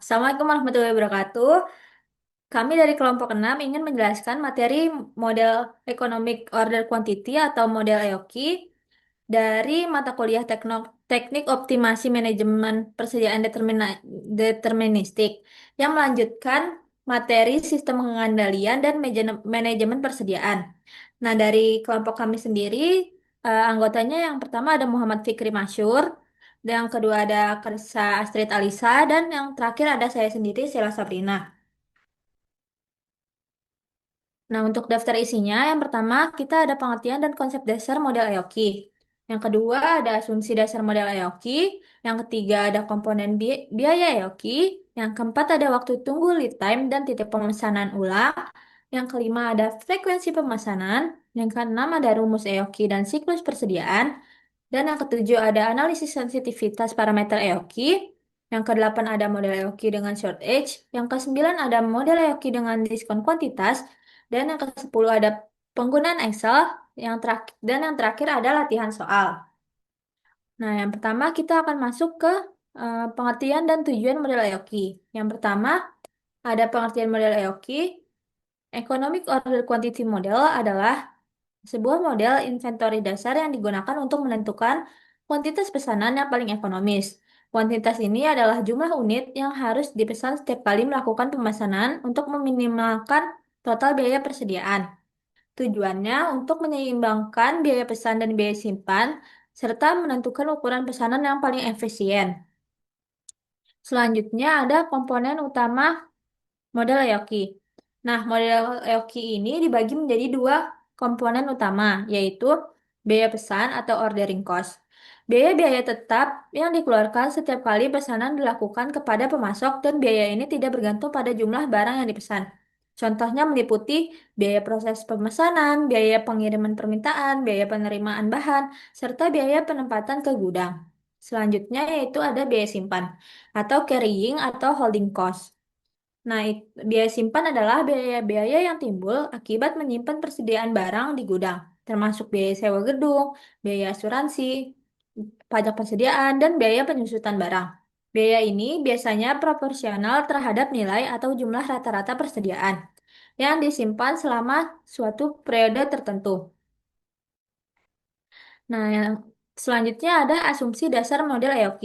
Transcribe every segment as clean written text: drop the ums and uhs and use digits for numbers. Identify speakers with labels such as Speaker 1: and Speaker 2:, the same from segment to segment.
Speaker 1: Assalamualaikum warahmatullahi wabarakatuh. Kami dari kelompok 6 ingin menjelaskan materi model Economic Order Quantity atau model EOQ dari mata kuliah Teknik Optimasi Manajemen Persediaan Deterministik yang melanjutkan materi Sistem Pengendalian dan Manajemen Persediaan. Nah, dari kelompok kami sendiri, anggotanya yang pertama ada Muhammad Fikri Masyur, dan yang kedua ada Karsa Astrid Alisa, dan yang terakhir ada saya sendiri, Sheila Sabrina. Nah, untuk daftar isinya, yang pertama kita ada pengertian dan konsep dasar model EOQ. Yang kedua ada asumsi dasar model EOQ. Yang ketiga ada komponen biaya EOQ. Yang keempat ada waktu tunggu lead time dan titik pemesanan ulang. Yang kelima ada frekuensi pemesanan. Yang keenam ada rumus EOQ dan siklus persediaan. Dan yang ketujuh ada analisis sensitivitas parameter EOQ. Yang kedelapan ada model EOQ dengan short edge. Yang kesembilan ada model EOQ dengan diskon kuantitas. Dan yang ke-10 ada penggunaan Excel, yang terakhir ada latihan soal. Nah, yang pertama kita akan masuk ke pengertian dan tujuan model EOQ. Yang pertama ada pengertian model EOQ. Economic Order Quantity Model adalah sebuah model inventory dasar yang digunakan untuk menentukan kuantitas pesanan yang paling ekonomis. Kuantitas ini adalah jumlah unit yang harus dipesan setiap kali melakukan pemesanan untuk meminimalkan total biaya persediaan. Tujuannya untuk menyeimbangkan biaya pesan dan biaya simpan, serta menentukan ukuran pesanan yang paling efisien. Selanjutnya ada komponen utama model EOQ. Nah, model EOQ ini dibagi menjadi dua komponen utama, yaitu biaya pesan atau ordering cost. Biaya-biaya tetap yang dikeluarkan setiap kali pesanan dilakukan kepada pemasok dan biaya ini tidak bergantung pada jumlah barang yang dipesan. Contohnya meliputi biaya proses pemesanan, biaya pengiriman permintaan, biaya penerimaan bahan, serta biaya penempatan ke gudang. Selanjutnya yaitu ada biaya simpan atau carrying atau holding cost. Nah, biaya simpan adalah biaya-biaya yang timbul akibat menyimpan persediaan barang di gudang, termasuk biaya sewa gedung, biaya asuransi, pajak persediaan, dan biaya penyusutan barang. Biaya ini biasanya proporsional terhadap nilai atau jumlah rata-rata persediaan yang disimpan selama suatu periode tertentu. Nah, yang selanjutnya ada asumsi dasar model EOQ.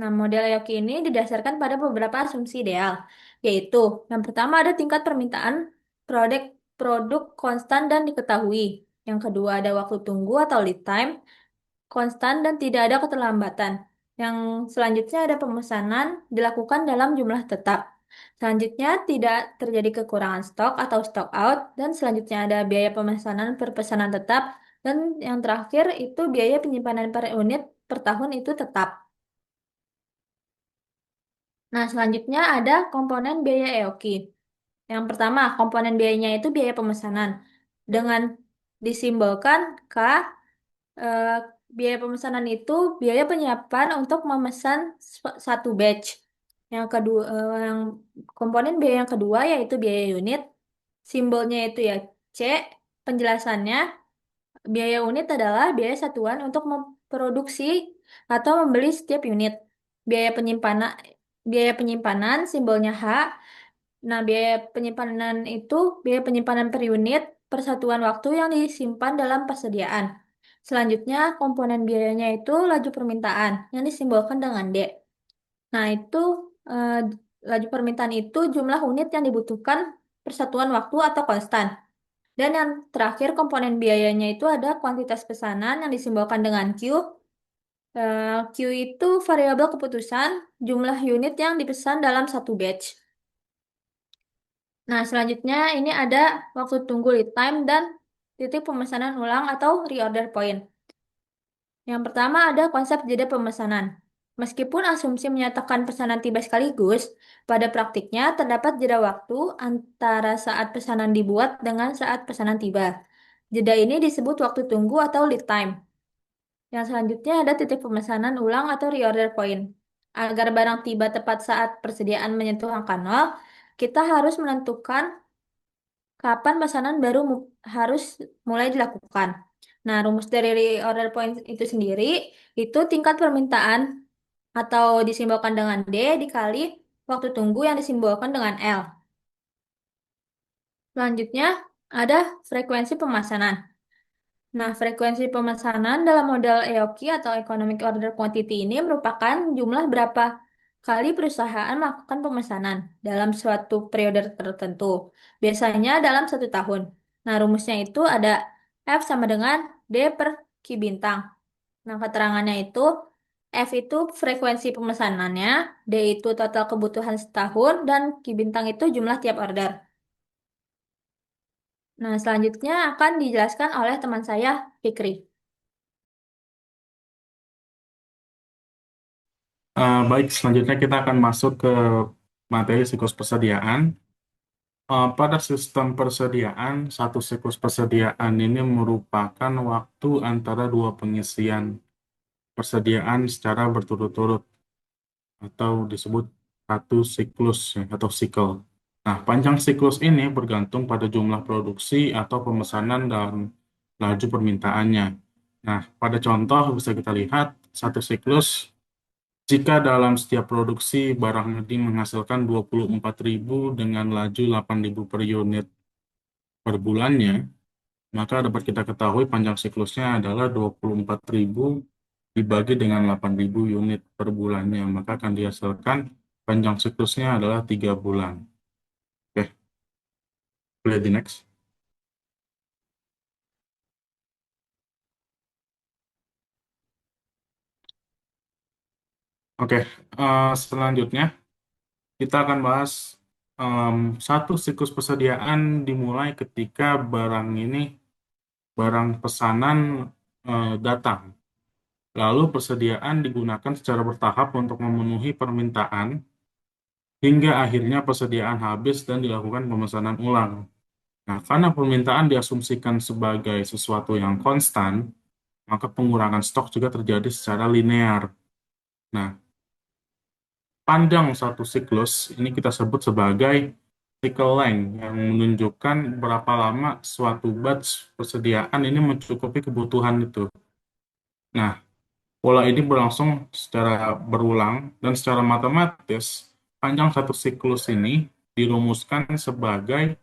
Speaker 1: Nah, model EOQ ini didasarkan pada beberapa asumsi ideal, yaitu yang pertama ada tingkat permintaan produk produk konstan dan diketahui. Yang kedua ada waktu tunggu atau lead time konstan dan tidak ada keterlambatan. Yang selanjutnya ada pemesanan dilakukan dalam jumlah tetap. Selanjutnya tidak terjadi kekurangan stok atau stock out dan selanjutnya ada biaya pemesanan per pesanan tetap dan yang terakhir itu biaya penyimpanan per unit per tahun itu tetap. Nah, selanjutnya ada komponen biaya EOQ. Yang pertama, komponen biayanya itu biaya pemesanan dengan disimbolkan K. eh, Biaya pemesanan itu biaya penyiapan untuk memesan satu batch. Yang kedua, yang komponen biaya yang kedua yaitu biaya unit. Simbolnya itu ya C. Penjelasannya, biaya unit adalah biaya satuan untuk memproduksi atau membeli setiap unit. Biaya penyimpanan, biaya penyimpanan simbolnya H. Nah, biaya penyimpanan itu biaya penyimpanan per unit persatuan waktu yang disimpan dalam persediaan. Selanjutnya, komponen biayanya itu laju permintaan yang disimbolkan dengan D. Nah, itu eh, laju permintaan itu jumlah unit yang dibutuhkan persatuan waktu atau konstan. Dan yang terakhir, komponen biayanya itu ada kuantitas pesanan yang disimbolkan dengan Q. Q itu variabel keputusan jumlah unit yang dipesan dalam satu batch. Nah, selanjutnya ini ada waktu tunggu lead time dan titik pemesanan ulang atau reorder point. Yang pertama ada konsep jeda pemesanan. Meskipun asumsi menyatakan pesanan tiba sekaligus, pada praktiknya terdapat jeda waktu antara saat pesanan dibuat dengan saat pesanan tiba. Jeda ini disebut waktu tunggu atau lead time. Yang selanjutnya ada titik pemesanan ulang atau reorder point. Agar barang tiba tepat saat persediaan menyentuh angka 0, kita harus menentukan kapan pesanan baru harus mulai dilakukan. Nah, rumus dari reorder point itu sendiri itu tingkat permintaan atau disimbolkan dengan D dikali waktu tunggu yang disimbolkan dengan L. Selanjutnya, ada frekuensi pemesanan. Nah, frekuensi pemesanan dalam model EOQ atau Economic Order Quantity ini merupakan jumlah berapa kali perusahaan melakukan pemesanan dalam suatu periode tertentu. Biasanya dalam 1 tahun. Nah, rumusnya itu ada F sama dengan D per Q bintang. Nah, keterangannya itu F itu frekuensi pemesanannya, D itu total kebutuhan setahun, dan Q bintang itu jumlah tiap order. Nah, selanjutnya akan dijelaskan oleh teman saya, Fikri.
Speaker 2: Baik, selanjutnya kita akan masuk ke materi siklus persediaan. Pada sistem persediaan, satu siklus persediaan ini merupakan waktu antara dua pengisian persediaan secara berturut-turut atau disebut satu siklus ya, atau sikel. Nah, panjang siklus ini bergantung pada jumlah produksi atau pemesanan dan laju permintaannya. Nah, pada contoh bisa kita lihat satu siklus jika dalam setiap produksi barang ini menghasilkan 24.000 dengan laju 8.000 per unit per bulannya, maka dapat kita ketahui panjang siklusnya adalah 24.000 dibagi dengan 8.000 unit per bulannya, maka akan dihasilkan panjang siklusnya adalah 3 bulan. Oke, lihat di next. Oke, selanjutnya kita akan bahas em, satu siklus persediaan dimulai ketika barang pesanan datang. Lalu persediaan digunakan secara bertahap untuk memenuhi permintaan hingga akhirnya persediaan habis dan dilakukan pemesanan ulang. Nah, karena permintaan diasumsikan sebagai sesuatu yang konstan, maka pengurangan stok juga terjadi secara linear. Nah, panjang satu siklus ini kita sebut sebagai cycle length yang menunjukkan berapa lama suatu batch persediaan ini mencukupi kebutuhan itu. Nah, pola ini berlangsung secara berulang dan secara matematis, panjang satu siklus ini dirumuskan sebagai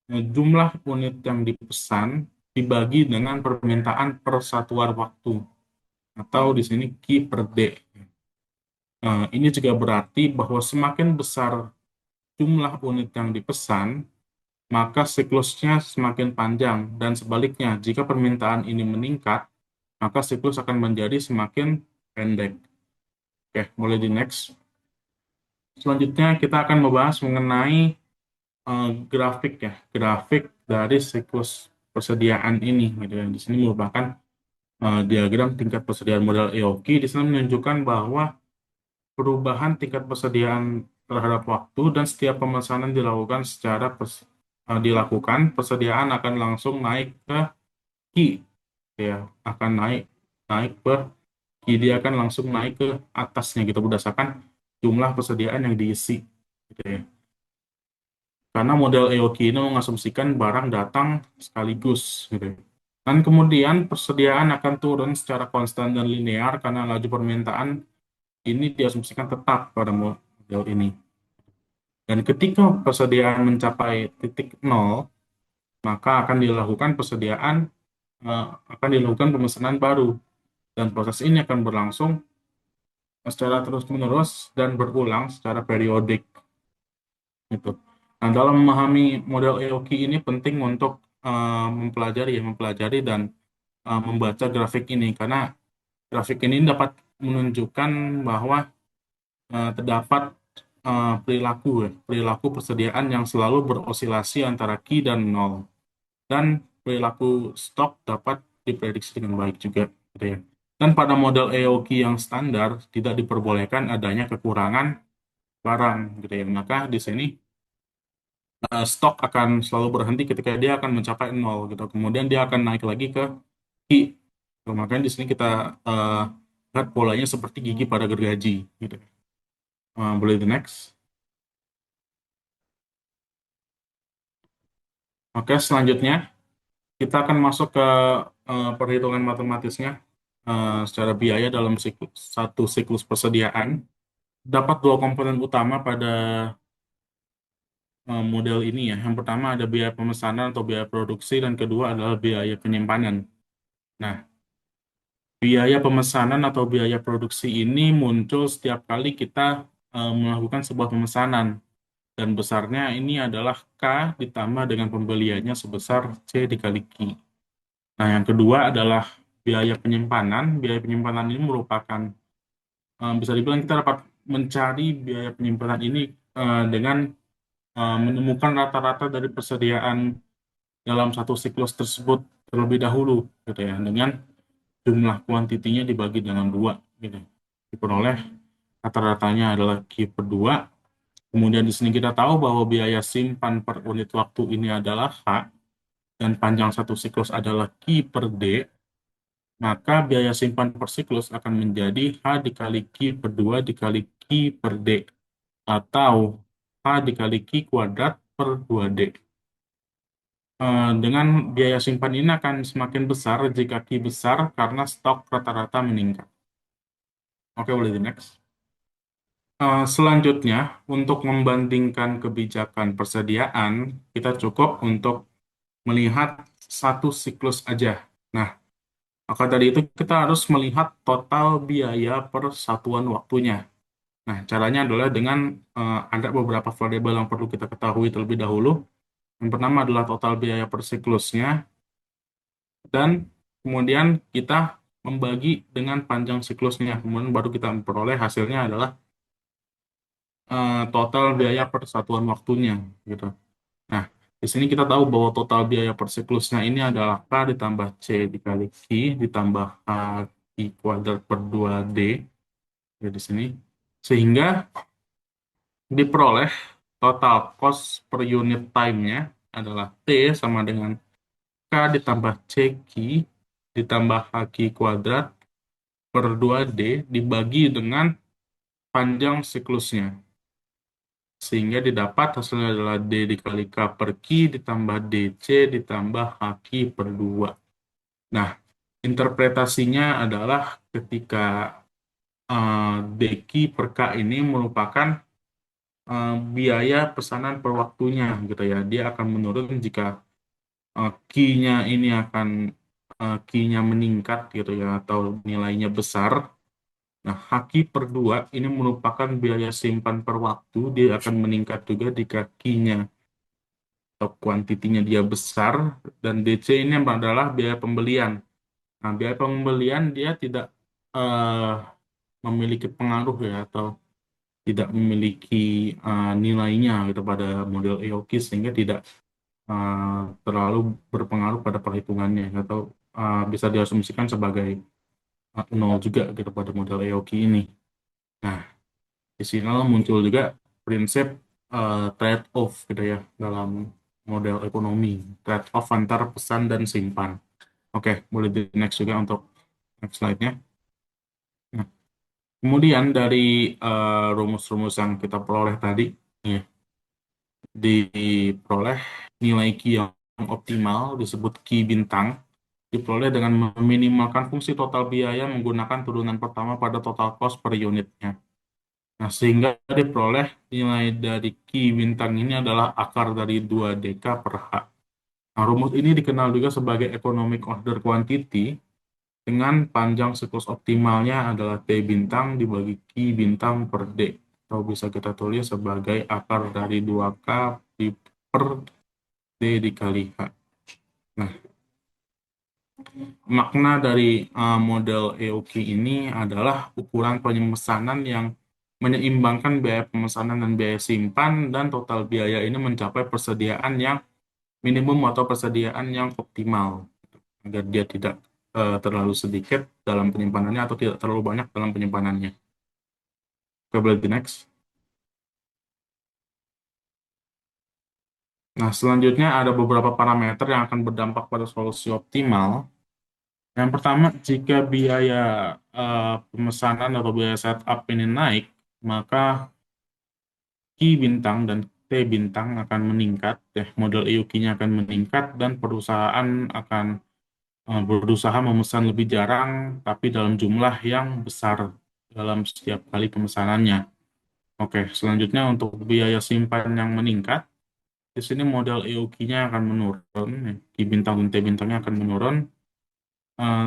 Speaker 2: jumlah unit yang dipesan dibagi dengan permintaan per satuan waktu atau di sini Q per D. Ini juga berarti bahwa semakin besar jumlah unit yang dipesan, maka siklusnya semakin panjang dan sebaliknya, jika permintaan ini meningkat, maka siklus akan menjadi semakin pendek. Oke, mulai di next. Selanjutnya kita akan membahas mengenai grafik ya, grafik dari siklus persediaan ini. Gitu ya. Di sini merupakan diagram tingkat persediaan modal EOQ. Di sini menunjukkan bahwa perubahan tingkat persediaan terhadap waktu dan setiap pemesanan dilakukan dilakukan, persediaan akan langsung naik ke Q, ya, akan naik naik per Q, dia akan langsung naik ke atasnya gitu berdasarkan jumlah persediaan yang diisi. Gitu ya. Karena model EOQ ini mengasumsikan barang datang sekaligus gitu. Dan kemudian persediaan akan turun secara konstan dan linear karena laju permintaan ini diasumsikan tetap pada model ini. Dan ketika persediaan mencapai titik nol, maka akan dilakukan pemesanan baru. Dan proses ini akan berlangsung secara terus-menerus dan berulang secara periodik. Gitu. Nah, dalam memahami model EOQ ini penting untuk mempelajari dan membaca grafik ini karena grafik ini dapat menunjukkan bahwa terdapat perilaku persediaan yang selalu berosilasi antara Q dan nol dan perilaku stok dapat diprediksi dengan baik juga gitu ya. Dan pada model EOQ yang standar tidak diperbolehkan adanya kekurangan barang gitu ya. Maka di sini stok akan selalu berhenti ketika dia akan mencapai nol gitu. Kemudian dia akan naik lagi ke Q. So, makanya di sini kita eh, lihat polanya seperti gigi pada gergaji gitu. Boleh the next. Oke, selanjutnya kita akan masuk ke perhitungan matematisnya secara biaya dalam satu siklus persediaan. dapat dua komponen utama pada model ini ya. Yang pertama ada biaya pemesanan atau biaya produksi, dan kedua adalah biaya penyimpanan. Nah, biaya pemesanan atau biaya produksi ini muncul setiap kali kita melakukan sebuah pemesanan. Dan besarnya ini adalah K ditambah dengan pembeliannya sebesar C dikali Q. Nah, yang kedua adalah biaya penyimpanan. Biaya penyimpanan ini merupakan, bisa dibilang kita dapat mencari biaya penyimpanan ini dengan menemukan rata-rata dari persediaan dalam satu siklus tersebut terlebih dahulu, gitu ya, dengan jumlah kuantitinya dibagi dengan dua, gitu. Diperoleh rata-ratanya adalah Q per 2. Kemudian di sini kita tahu bahwa biaya simpan per unit waktu ini adalah H, dan panjang satu siklus adalah Q per D, maka biaya simpan per siklus akan menjadi H dikali Q per 2 dikali Q per D, atau H dikali Q kuadrat per 2D. Dengan biaya simpan ini akan semakin besar jika Q besar karena stok rata-rata meningkat. Oke, boleh di next. Selanjutnya, untuk membandingkan kebijakan persediaan, kita cukup untuk melihat satu siklus aja. Nah, maka dari itu kita harus melihat total biaya per satuan waktunya. Nah, caranya adalah dengan ada beberapa variabel yang perlu kita ketahui terlebih dahulu. Yang pertama adalah total biaya per siklusnya, dan kemudian kita membagi dengan panjang siklusnya. Kemudian baru kita memperoleh hasilnya adalah total biaya per satuan waktunya, gitu. Nah, di sini kita tahu bahwa total biaya per siklusnya ini adalah K ditambah C dikali Q ditambah H Q kuadrat per 2D, ya, di sini. Sehingga diperoleh total cost per unit time-nya adalah T sama dengan K ditambah CQ ditambah HQ kuadrat per 2D dibagi dengan panjang siklusnya. Sehingga didapat hasilnya adalah D dikali K per Q ditambah DC ditambah HQ per 2. Nah, interpretasinya adalah ketika DQ per K ini merupakan biaya pesanan per waktunya, gitu ya. Dia akan menurun jika key-nya ini akan key-nya meningkat, gitu ya, atau nilainya besar. Nah, haki per 2 ini merupakan biaya simpan per waktu. Dia akan meningkat juga jika key-nya atau kuantitinya dia besar. Dan DC ini adalah biaya pembelian. Nah, biaya pembelian dia tidak eh, memiliki pengaruh ya, atau tidak memiliki nilainya gitu pada model EOQ, sehingga tidak terlalu berpengaruh pada perhitungannya, atau bisa diasumsikan sebagai nol juga gitu pada model EOQ ini. Nah, di sini muncul juga prinsip trade-off gitu ya dalam model ekonomi, trade-off antara pesan dan simpan. Oke, boleh di next juga untuk next slide-nya. Nah, kemudian dari rumus-rumus yang kita peroleh tadi, ya, diperoleh nilai Q yang optimal disebut Q bintang, diperoleh dengan meminimalkan fungsi total biaya menggunakan turunan pertama pada total cost per unitnya. Nah, sehingga diperoleh nilai dari Q bintang ini adalah akar dari 2 dk per H. Nah, rumus ini dikenal juga sebagai economic order quantity, dengan panjang siklus optimalnya adalah T bintang dibagi Q bintang per D. Atau bisa kita tulis sebagai akar dari 2K per D dikali H. Nah, makna dari model EOQ ini adalah ukuran pemesanan yang menyeimbangkan biaya pemesanan dan biaya simpan, dan total biaya ini mencapai persediaan yang minimum atau persediaan yang optimal, agar dia tidak terlalu sedikit dalam penyimpanannya atau tidak terlalu banyak dalam penyimpanannya. Oke, boleh di next. Nah, selanjutnya ada beberapa parameter yang akan berdampak pada solusi optimal. Yang pertama, jika biaya pemesanan atau biaya setup ini naik, maka Q bintang dan T bintang akan meningkat, ya, model EUQ-nya akan meningkat, dan perusahaan akan berusaha memesan lebih jarang, tapi dalam jumlah yang besar dalam setiap kali pemesanannya. Oke, selanjutnya untuk biaya simpan yang meningkat, di sini modal EOQ-nya akan menurun, ya. Ki bintang dan T bintangnya akan menurun,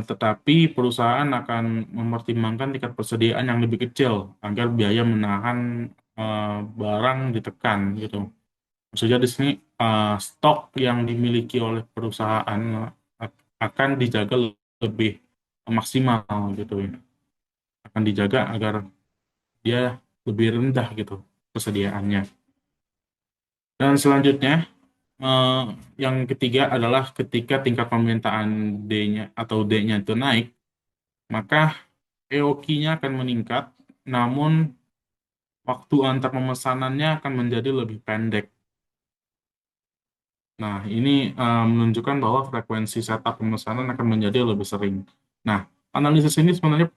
Speaker 2: tetapi perusahaan akan mempertimbangkan tingkat persediaan yang lebih kecil agar biaya menahan eh, barang ditekan gitu. Maksudnya di sini stok yang dimiliki oleh perusahaan akan dijaga lebih maksimal gitu ya. Akan dijaga agar dia lebih rendah gitu persediaannya. Dan selanjutnya eh, yang ketiga adalah ketika tingkat permintaan D-nya atau D-nya itu naik, maka EOQ-nya akan meningkat, namun waktu antar pemesanannya akan menjadi lebih pendek. Nah, ini menunjukkan bahwa frekuensi setup pemesanan akan menjadi lebih sering. Nah, analisis ini sebenarnya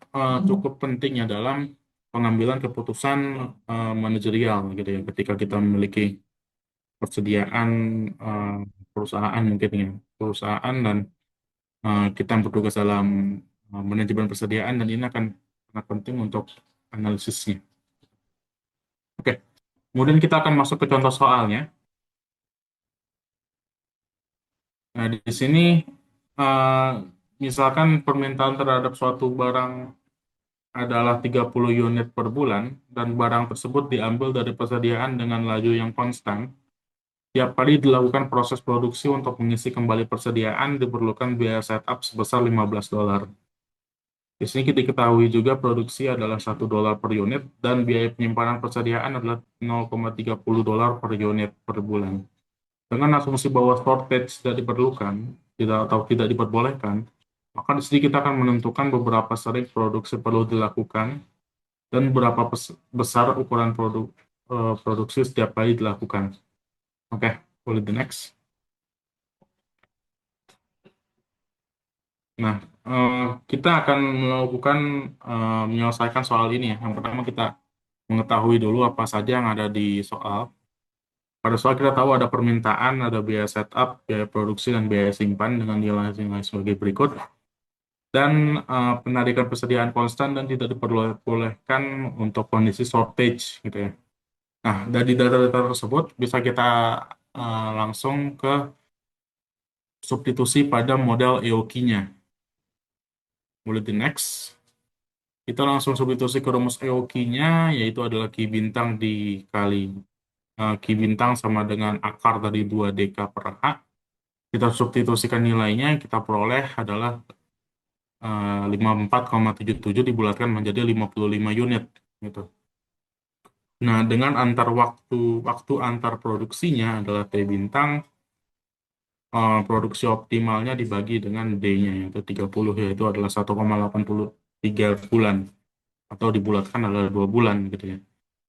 Speaker 2: cukup penting ya dalam pengambilan keputusan manajerial gitu ya. Ketika kita memiliki persediaan eh, perusahaan mungkin ya, perusahaan dan kita bertugas dalam manajemen persediaan dan ini akan sangat penting untuk analisisnya. Oke, kemudian kita akan masuk ke contoh soalnya. Nah, di sini eh, misalkan permintaan terhadap suatu barang adalah 30 unit per bulan dan barang tersebut diambil dari persediaan dengan laju yang konstan. Tiap kali dilakukan proses produksi untuk mengisi kembali persediaan diperlukan biaya setup sebesar $15. Di sini kita diketahui juga produksi adalah $1 per unit dan biaya penyimpanan persediaan adalah $0,30 per unit per bulan. Dengan asumsi bahwa shortage tidak diperlukan, tidak atau tidak diperbolehkan, maka di sini kita akan menentukan beberapa sering produksi perlu dilakukan dan berapa besar ukuran produksi setiap kali dilakukan. Oke, boleh the next. Nah, eh, kita akan melakukan menyelesaikan soal ini ya. Yang pertama kita mengetahui dulu apa saja yang ada di soal. Pada soal kita tahu ada permintaan, ada biaya setup, biaya produksi, dan biaya simpan dengan nilai-nilai sebagai berikut. Dan penarikan persediaan konstan dan tidak diperbolehkan untuk kondisi shortage gitu ya. Nah, dari data-data tersebut bisa kita langsung ke substitusi pada model EOQ-nya. Mulai di next. Kita langsung substitusi ke rumus EOQ-nya, yaitu adalah Ki bintang dikali Ki bintang sama dengan akar dari 2 DK per H. Kita substitusikan nilainya, kita peroleh adalah 54,77 dibulatkan menjadi 55 unit. Gitu. Nah, dengan antar waktu antar produksinya adalah T bintang, produksi optimalnya dibagi dengan D-nya, yaitu 30, yaitu adalah 1,83 bulan. Atau dibulatkan adalah 2 bulan gitu ya.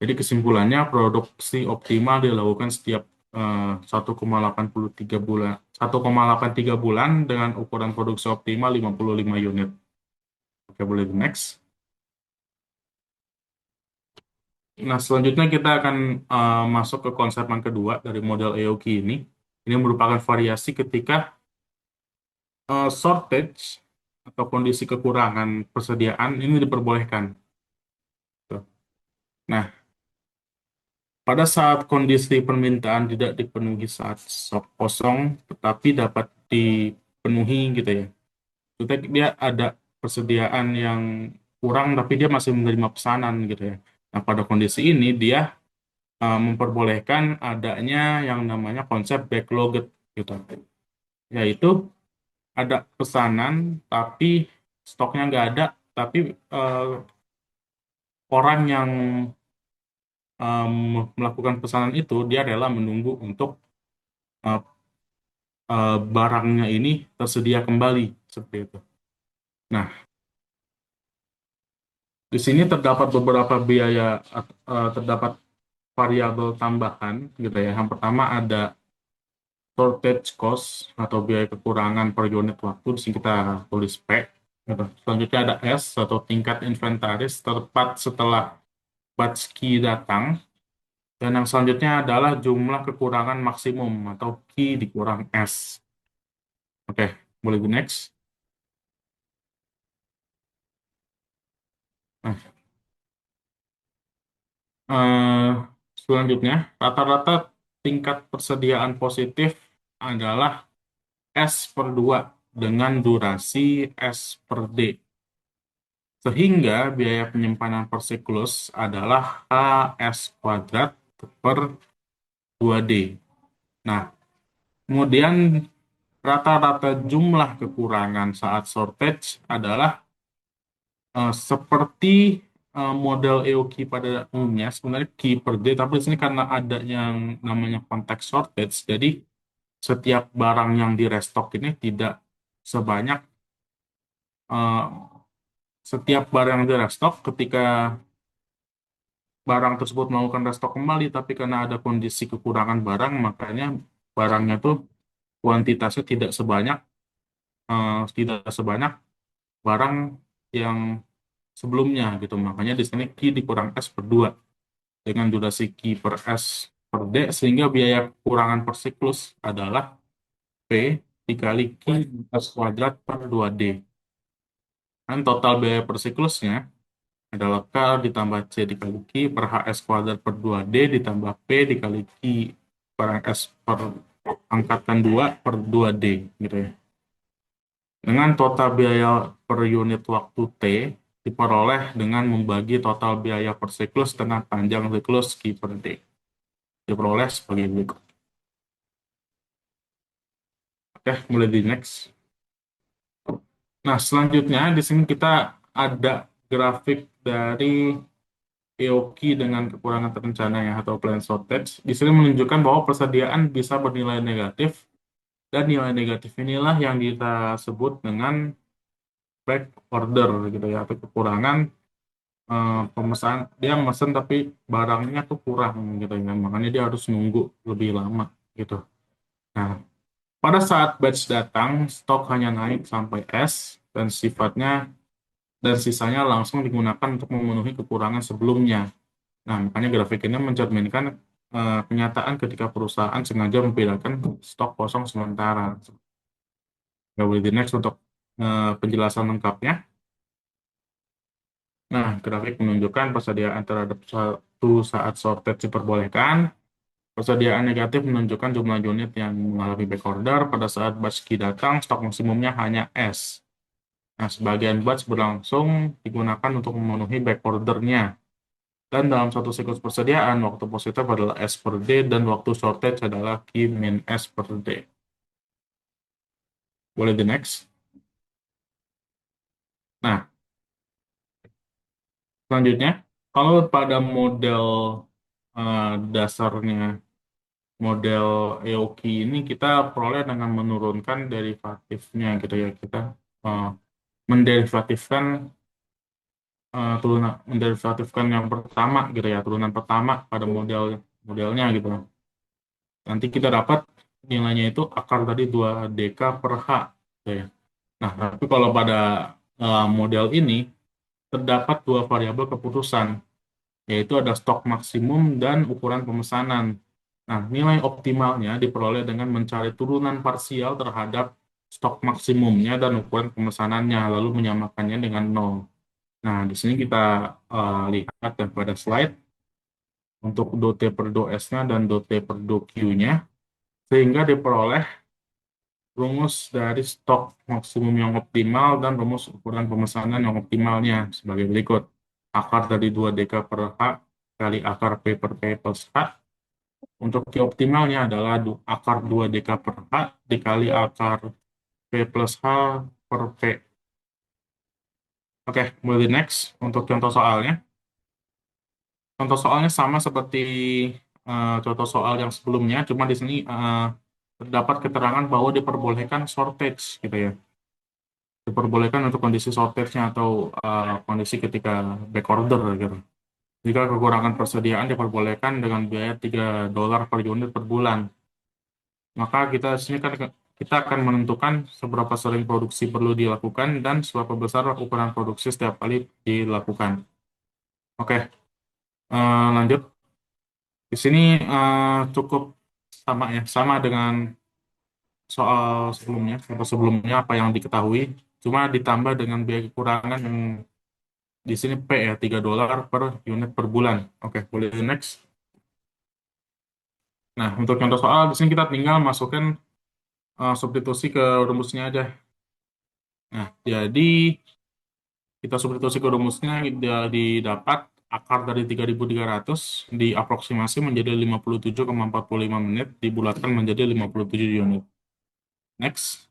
Speaker 2: Jadi kesimpulannya produksi optimal dilakukan setiap 1,83 bulan 1,83 bulan dengan ukuran produksi optimal 55 unit. Oke, boleh di next. Nah, selanjutnya kita akan masuk ke konsep yang kedua dari model EOQ ini. Ini merupakan variasi ketika shortage atau kondisi kekurangan persediaan ini diperbolehkan. Nah, pada saat kondisi permintaan tidak dipenuhi saat stok kosong, tetapi dapat dipenuhi gitu ya. Maksudnya dia ada persediaan yang kurang, tapi dia masih menerima pesanan gitu ya. Nah, pada kondisi ini dia memperbolehkan adanya yang namanya konsep backlogged gitu. Yaitu ada pesanan, tapi stoknya nggak ada, tapi eh, orang yang em, melakukan pesanan itu, dia rela menunggu untuk eh, barangnya ini tersedia kembali seperti itu. Nah, di sini terdapat beberapa biaya, terdapat variabel tambahan gitu ya. Yang pertama ada shortage cost atau biaya kekurangan per unit waktu. Di sini kita tulis P. Gitu. Selanjutnya ada S atau tingkat inventaris tepat setelah batch key datang. Dan yang selanjutnya adalah jumlah kekurangan maksimum atau key dikurang S. Oke, boleh di next. Nah, Eh, Selanjutnya, rata-rata tingkat persediaan positif adalah S per 2 dengan durasi S per D. Sehingga biaya penyimpanan per siklus adalah HS kuadrat per 2D. Nah, kemudian rata-rata jumlah kekurangan saat shortage adalah seperti model EOQ pada umumnya, sebenarnya key per D, tapi di sini karena ada yang namanya konteks shortage, jadi setiap barang yang di restock ini tidak sebanyak eh, setiap barang yang di restock ketika barang tersebut melakukan restock kembali, tapi karena ada kondisi kekurangan barang, makanya barangnya tuh kuantitasnya tidak sebanyak barang yang sebelumnya gitu. Makanya di sini Q dikurang S per 2 dengan durasi Q per S per D, sehingga biaya kurangan per siklus adalah P dikali Q S kuadrat per 2D. Dan total biaya per siklusnya adalah K ditambah C dikali Q per HS kuadrat per 2D ditambah P dikali Q per S per angkatan 2 per 2D gitu ya. Dengan total biaya per unit waktu T diperoleh dengan membagi total biaya per siklus dengan panjang siklus Q per D. Diperoleh sebagai berikut. Oke, mulai di next. Nah, selanjutnya di sini kita ada grafik dari EOQ dengan kekurangan terencana ya atau plan shortage. Di sini menunjukkan bahwa persediaan bisa bernilai negatif dan nilai negatif inilah yang kita sebut dengan back order gitu ya atau kekurangan pemesan dia mesen tapi barangnya tuh kurang gitu ya makanya dia harus nunggu lebih lama gitu. Nah, pada saat batch datang stok hanya naik sampai S dan sisanya langsung digunakan untuk memenuhi kekurangan sebelumnya. Nah, makanya grafik ini mencerminkan kenyataan ketika perusahaan sengaja membedakan stok kosong sementara. Nggak boleh di next untuk penjelasan lengkapnya. Nah, grafik menunjukkan persediaan terhadap satu saat shortage diperbolehkan. Persediaan negatif menunjukkan jumlah unit yang mengalami backorder. Pada saat batch key datang, stok maksimumnya hanya S. Nah, sebagian batch berlangsung digunakan untuk memenuhi backordernya. Dan dalam satu siklus persediaan, waktu positif adalah S per D dan waktu shortage adalah Q min S per D. Boleh di next. Nah, selanjutnya, kalau pada model dasarnya, model EOQ ini kita peroleh dengan menurunkan derivatifnya gitu ya. Kita eh, menderivatifkan menderivatifkan yang pertama gitu ya, turunan pertama pada modelnya gitu. Nanti kita dapat nilainya itu akar tadi 2 dk per H gitu ya. Nah, tapi kalau pada model ini terdapat dua variabel keputusan, yaitu ada stok maksimum dan ukuran pemesanan. Nah, nilai optimalnya diperoleh dengan mencari turunan parsial terhadap stok maksimumnya dan ukuran pemesanannya, lalu menyamakannya dengan nol. Nah, di sini kita lihat ya pada slide untuk dot per do S-nya dan dot per do Q-nya, sehingga diperoleh rumus dari stok maksimum yang optimal dan rumus ukuran pemesanan yang optimalnya sebagai berikut. Akar dari 2 dk per H kali akar P per P plus H. Untuk Q optimalnya adalah akar 2 dk per H dikali akar P plus H per P. Oke, mulai next. Untuk contoh soalnya. Contoh soalnya sama seperti contoh soal yang sebelumnya, cuma di sini terdapat keterangan bahwa diperbolehkan shortage gitu ya. Diperbolehkan untuk kondisi shortage-nya atau kondisi ketika backorder gitu. Jika kekurangan persediaan diperbolehkan dengan biaya $3 per unit per bulan. Maka kita di sini kan kita akan menentukan seberapa sering produksi perlu dilakukan dan seberapa besar ukuran produksi setiap kali dilakukan. Oke, lanjut. Di sini cukup sama ya, sama dengan soal sebelumnya, atau sebelumnya apa yang diketahui, cuma ditambah dengan biaya kekurangan yang Di sini P ya, $3 per unit per bulan. Oke, boleh next. Nah, untuk contoh soal, di sini kita tinggal masukin substitusi ke rumusnya aja. Nah, jadi kita substitusi ke rumusnya didapat akar dari 3.300 diaproksimasi menjadi 57,45 menit, dibulatkan menjadi 57 unit. Next.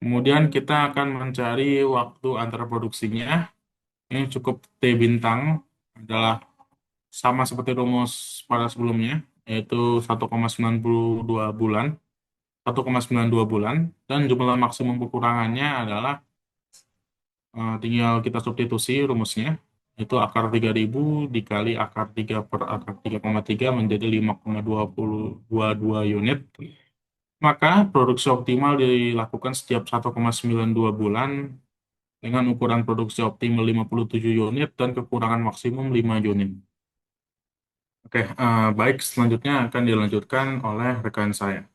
Speaker 2: Kemudian kita akan mencari waktu antara produksinya. Ini cukup T bintang adalah sama seperti rumus pada sebelumnya, yaitu 1,92 bulan. 1,92 bulan. Dan jumlah maksimum kekurangannya adalah tinggal kita substitusi rumusnya. Itu akar 3.000 dikali akar 3 per akar 3,3 menjadi 5,22 unit. Maka produksi optimal dilakukan setiap 1,92 bulan dengan ukuran produksi optimal 57 unit dan kekurangan maksimum 5 unit. Oke, baik. Selanjutnya akan dilanjutkan oleh rekan saya.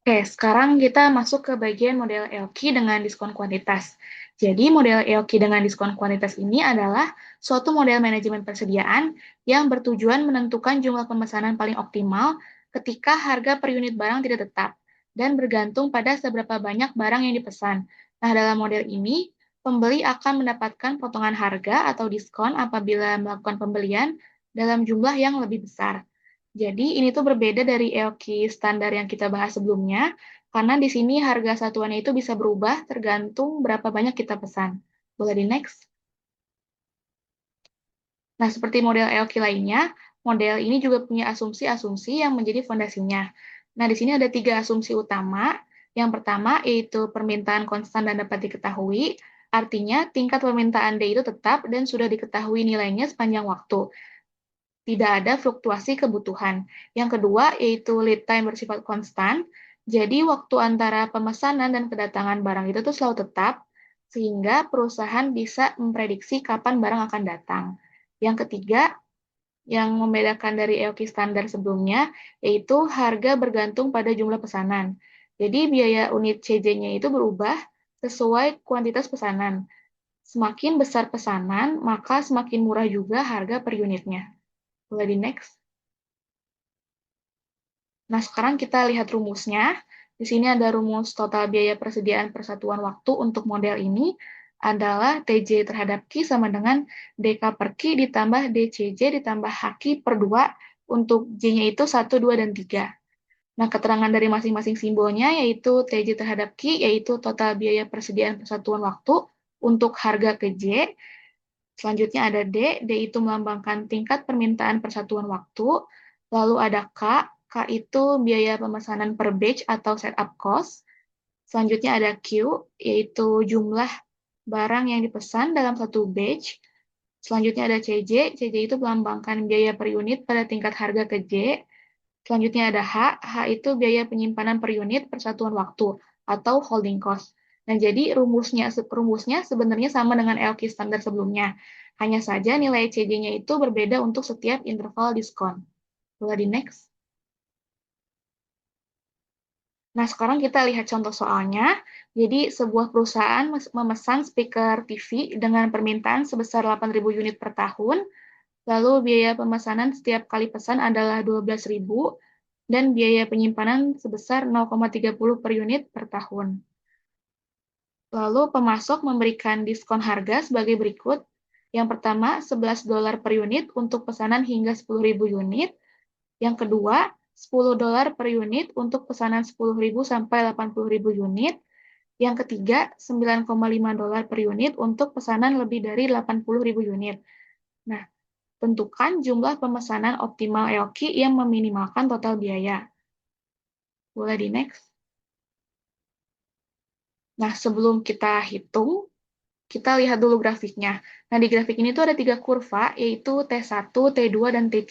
Speaker 3: Oke, sekarang kita masuk ke bagian model EOKI dengan diskon kuantitas. Jadi, model EOKI dengan diskon kuantitas ini adalah suatu model manajemen persediaan yang bertujuan menentukan jumlah pemesanan paling optimal ketika harga per unit barang tidak tetap dan bergantung pada seberapa banyak barang yang dipesan. Nah, dalam model ini, pembeli akan mendapatkan potongan harga atau diskon apabila melakukan pembelian dalam jumlah yang lebih besar. Jadi ini tuh berbeda dari EOKI standar yang kita bahas sebelumnya, karena di sini harga satuannya itu bisa berubah tergantung berapa banyak kita pesan. Boleh di next? Nah, seperti model EOKI lainnya, model ini juga punya asumsi-asumsi yang menjadi fondasinya. Nah, di sini ada 3 asumsi utama. Yang pertama yaitu permintaan konstan dan dapat diketahui, artinya tingkat permintaan D itu tetap dan sudah diketahui nilainya sepanjang waktu. Tidak ada fluktuasi kebutuhan. Yang kedua, yaitu lead time bersifat konstan. Jadi, waktu antara pemesanan dan kedatangan barang itu tuh selalu tetap, sehingga perusahaan bisa memprediksi kapan barang akan datang. Yang ketiga, yang membedakan dari EOKI standar sebelumnya, yaitu harga bergantung pada jumlah pesanan. Jadi, biaya unit CJ-nya itu berubah sesuai kuantitas pesanan. Semakin besar pesanan, maka semakin murah juga harga per unitnya. Boleh di next? Nah, sekarang kita lihat rumusnya. Di sini ada rumus total biaya persediaan persatuan waktu untuk model ini adalah TJ terhadap Q sama dengan DK per Q ditambah DCJ ditambah HQ per 2 untuk J-nya itu 1, 2, dan 3. Nah, keterangan dari masing-masing simbolnya yaitu TJ terhadap Q, yaitu total biaya persediaan persatuan waktu untuk harga ke J. Selanjutnya ada D, D itu melambangkan tingkat permintaan persatuan waktu. Lalu ada K, K itu biaya pemesanan per batch atau setup cost. Selanjutnya ada Q, yaitu jumlah barang yang dipesan dalam satu batch. Selanjutnya ada CJ, CJ itu melambangkan biaya per unit pada tingkat harga ke J. Selanjutnya ada H, H itu biaya penyimpanan per unit persatuan waktu atau holding cost. Nah, jadi rumusnya sebenarnya sama dengan EOKI standar sebelumnya. Hanya saja nilai CJ-nya itu berbeda untuk setiap interval diskon. Boleh di next? Nah, sekarang kita lihat contoh soalnya. Jadi, sebuah perusahaan memesan speaker TV dengan permintaan sebesar 8.000 unit per tahun. Lalu biaya pemesanan setiap kali pesan adalah 12.000 dan biaya penyimpanan sebesar 0,30 per unit per tahun. Lalu pemasok memberikan diskon harga sebagai berikut. Yang pertama, $11 per unit untuk pesanan hingga 10.000 unit. Yang kedua, $10 per unit untuk pesanan 10.000 sampai 80.000 unit. Yang ketiga, $9,5 per unit untuk pesanan lebih dari 80.000 unit. Nah, tentukan jumlah pemesanan optimal EOKI yang meminimalkan total biaya. Boleh di next? Nah, sebelum kita hitung, kita lihat dulu grafiknya. Nah, di grafik ini tuh ada 3 kurva, yaitu T1, T2, dan T3,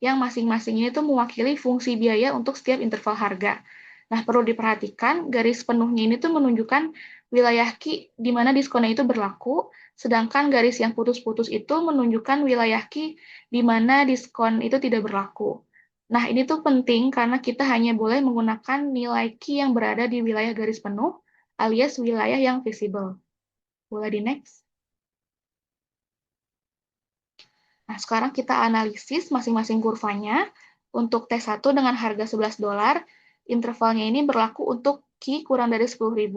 Speaker 3: yang masing-masing ini tuh mewakili fungsi biaya untuk setiap interval harga. Nah, perlu diperhatikan, garis penuhnya ini tuh menunjukkan wilayah Q di mana diskonnya itu berlaku, sedangkan garis yang putus-putus itu menunjukkan wilayah Q di mana diskon itu tidak berlaku. Nah, ini tuh penting karena kita hanya boleh menggunakan nilai Q yang berada di wilayah garis penuh alias wilayah yang visible. Boleh di next. Nah, sekarang kita analisis masing-masing kurvanya. Untuk T1 dengan harga $11, intervalnya ini berlaku untuk Q kurang dari 10.000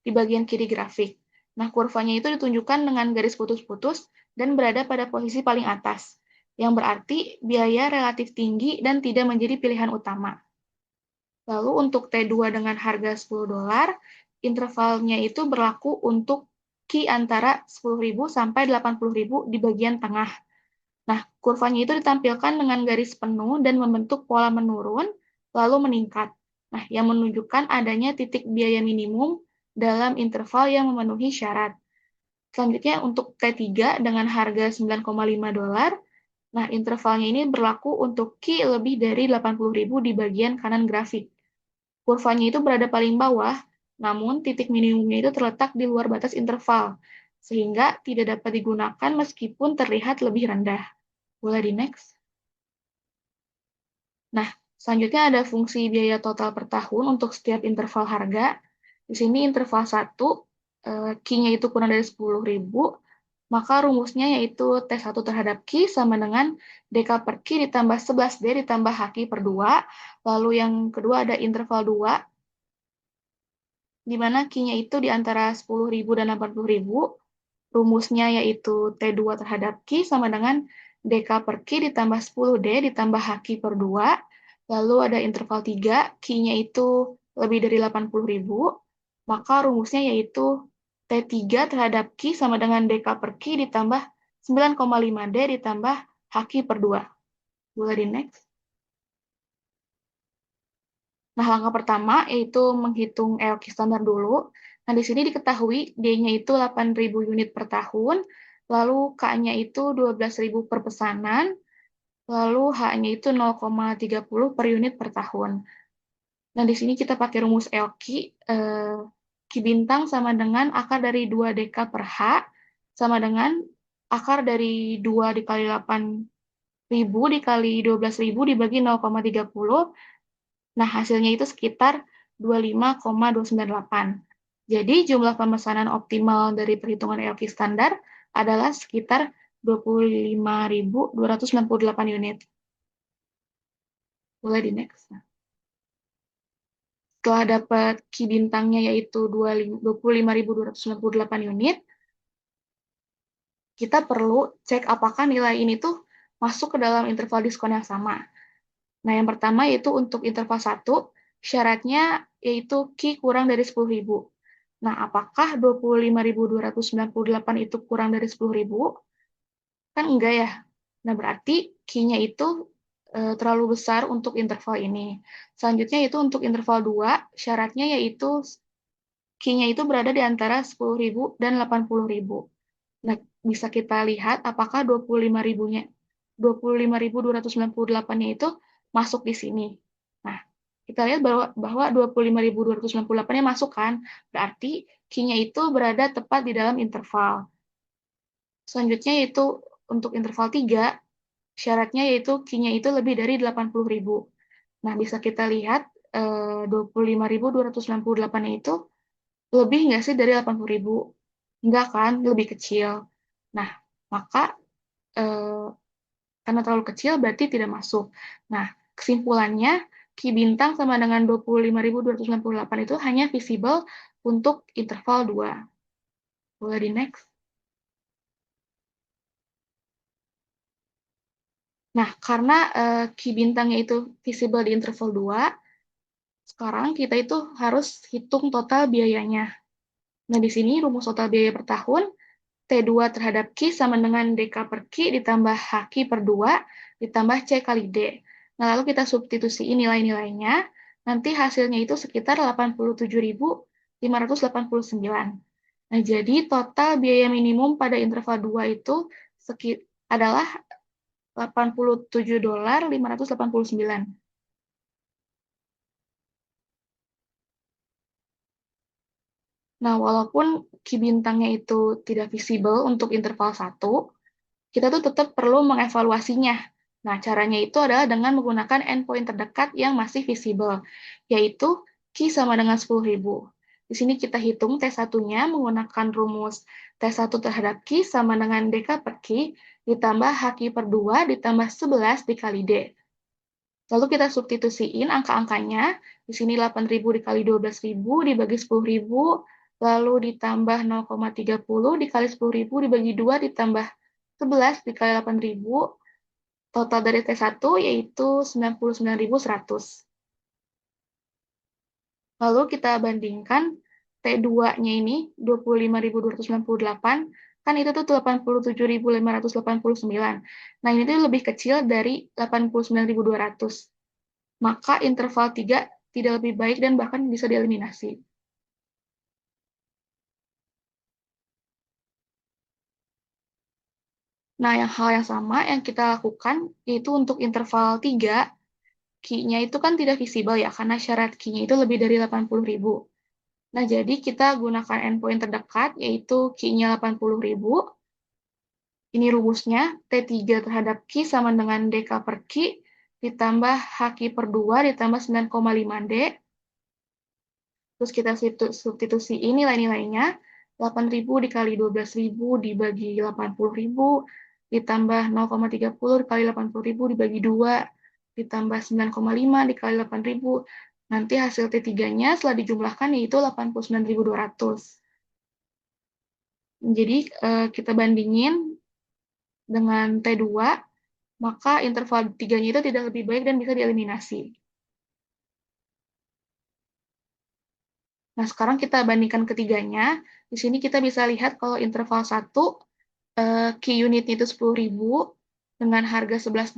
Speaker 3: di bagian kiri grafik. Nah, kurvanya itu ditunjukkan dengan garis putus-putus dan berada pada posisi paling atas, yang berarti biaya relatif tinggi dan tidak menjadi pilihan utama. Lalu untuk T2 dengan harga $10, intervalnya itu berlaku untuk Q antara 10.000 sampai 80.000 di bagian tengah. Nah, kurvanya itu ditampilkan dengan garis penuh dan membentuk pola menurun, lalu meningkat. Nah, yang menunjukkan adanya titik biaya minimum dalam interval yang memenuhi syarat. Selanjutnya untuk T3 dengan harga $9,5, nah intervalnya ini berlaku untuk Q lebih dari 80.000 di bagian kanan grafik. Kurvanya itu berada paling bawah, namun titik minimumnya itu terletak di luar batas interval, sehingga tidak dapat digunakan meskipun terlihat lebih rendah. Boleh di next. Nah, selanjutnya ada fungsi biaya total per tahun untuk setiap interval harga. Di sini interval 1, Q-nya itu kurang dari 10.000, maka rumusnya yaitu T1 terhadap Q sama dengan DK per Q ditambah 11D ditambah HQ per 2. Lalu yang kedua ada interval 2, di mana Q-nya itu di antara 10.000 dan 80.000. Rumusnya yaitu T2 terhadap Q sama dengan DK per Q ditambah 10D ditambah HQ per 2. Lalu ada interval 3, Q-nya itu lebih dari 80.000, maka rumusnya yaitu T3 terhadap Q sama dengan DK per Q ditambah 9,5D ditambah HQ per 2. Boleh di next. Nah, langkah pertama yaitu menghitung EOQ standar dulu. Nah, di sini diketahui D-nya itu 8.000 unit per tahun, lalu K-nya itu 12.000 per pesanan, lalu H-nya itu 0,30 per unit per tahun. Nah, di sini kita pakai rumus EOQ, Q bintang sama dengan akar dari 2 DK per H, sama dengan akar dari 2 dikali 8.000 dikali 12.000 dibagi 0,30. Nah, hasilnya itu sekitar 25,298. Jadi, jumlah pemesanan optimal dari perhitungan EOQ standar adalah sekitar 25.298 unit. Boleh di next. Setelah dapat Q bintangnya yaitu 25.298 unit, kita perlu cek apakah nilai ini tuh masuk ke dalam interval diskon yang sama. Nah, yang pertama yaitu untuk interval 1, syaratnya yaitu Q kurang dari 10.000. Nah, apakah 25.298 itu kurang dari 10.000? Kan enggak ya. Nah, berarti Q-nya itu terlalu besar untuk interval ini. Selanjutnya itu untuk interval 2, syaratnya yaitu Q-nya itu berada di antara 10.000 dan 80.000. Nah, bisa kita lihat apakah 25.000-nya, 25.298-nya itu masuk di sini. Nah, kita lihat bahwa 25.298-nya masuk kan, berarti Q-nya itu berada tepat di dalam interval. Selanjutnya yaitu untuk interval 3, syaratnya yaitu Q-nya itu lebih dari 80.000. Nah, bisa kita lihat 25.298-nya itu lebih nggak sih dari 80.000? Enggak kan, lebih kecil. Nah, maka karena terlalu kecil berarti tidak masuk. Nah, kesimpulannya Q bintang sama dengan 25.298 itu hanya visible untuk interval 2. Boleh di next. Nah, karena Q bintangnya itu visible di interval 2, sekarang kita itu harus hitung total biayanya. Nah, di sini rumus total biaya per tahun T2 terhadap Q sama dengan DK per Q ditambah HQ per 2 ditambah C kali D. Nah, lalu kita substitusi nilai-nilainya, nanti hasilnya itu sekitar 87.589. Nah, jadi total biaya minimum pada interval 2 itu adalah $87.589. Nah, walaupun Q bintangnya itu tidak visible untuk interval 1, kita tuh tetap perlu mengevaluasinya. Nah, caranya itu adalah dengan menggunakan endpoint terdekat yang masih visible, yaitu Q sama dengan 10.000. Di sini kita hitung T1-nya menggunakan rumus T1 terhadap Q sama dengan DK per Q ditambah HQ per 2 ditambah 11 dikali D. Lalu kita substitusiin angka-angkanya. Di sini 8.000 dikali 12.000 dibagi 10.000, lalu ditambah 0,30 dikali 10.000 dibagi 2 ditambah 11 dikali 8.000. Total dari T1 yaitu 99.100. Lalu kita bandingkan T2-nya ini 25.298, kan itu tuh 87.589. Nah, ini tuh lebih kecil dari 89.200. Maka interval 3 tidak lebih baik dan bahkan bisa dieliminasi. Nah, hal yang sama yang kita lakukan yaitu untuk interval 3, Q-nya itu kan tidak visible ya, karena syarat Q-nya itu lebih dari 80.000. Nah, jadi kita gunakan endpoint terdekat, yaitu Q-nya 80.000. Ini rumusnya, T3 terhadap Q sama dengan DK per Q, ditambah HQ per 2, ditambah 9,5D. Terus kita substitusi nilai-nilainya, 8.000 dikali 12.000 dibagi 80.000, ditambah 0,30 dikali 80.000 dibagi 2, ditambah 9,5 dikali 8.000. Nanti hasil T3-nya setelah dijumlahkan yaitu 89.200. Jadi kita bandingin dengan T2, maka interval 3-nya itu tidak lebih baik dan bisa dieliminasi. Nah, sekarang kita bandingkan ketiganya. Di sini kita bisa lihat kalau interval 1, key unitnya itu 10.000 dengan harga $11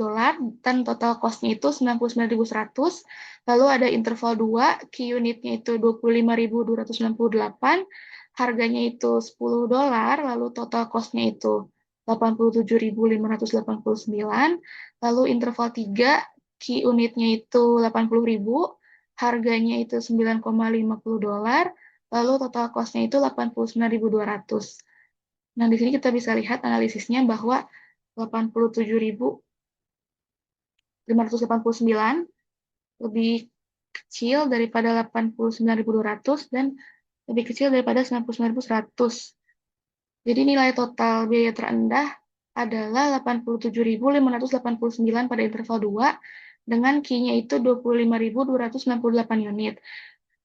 Speaker 3: dan total cost-nya itu 99.100. Lalu ada interval 2, key unitnya itu 25.298, harganya itu $10, lalu total cost-nya itu 87.589. Lalu interval 3, key unitnya itu 80.000, harganya itu $9,50, lalu total cost-nya itu 89.200. Nah, di sini kita bisa lihat analisisnya bahwa 87.589 lebih kecil daripada 89.200 dan lebih kecil daripada 99.100. Jadi nilai total biaya terendah adalah 87.589 pada interval 2 dengan Q-nya itu 25.298 unit.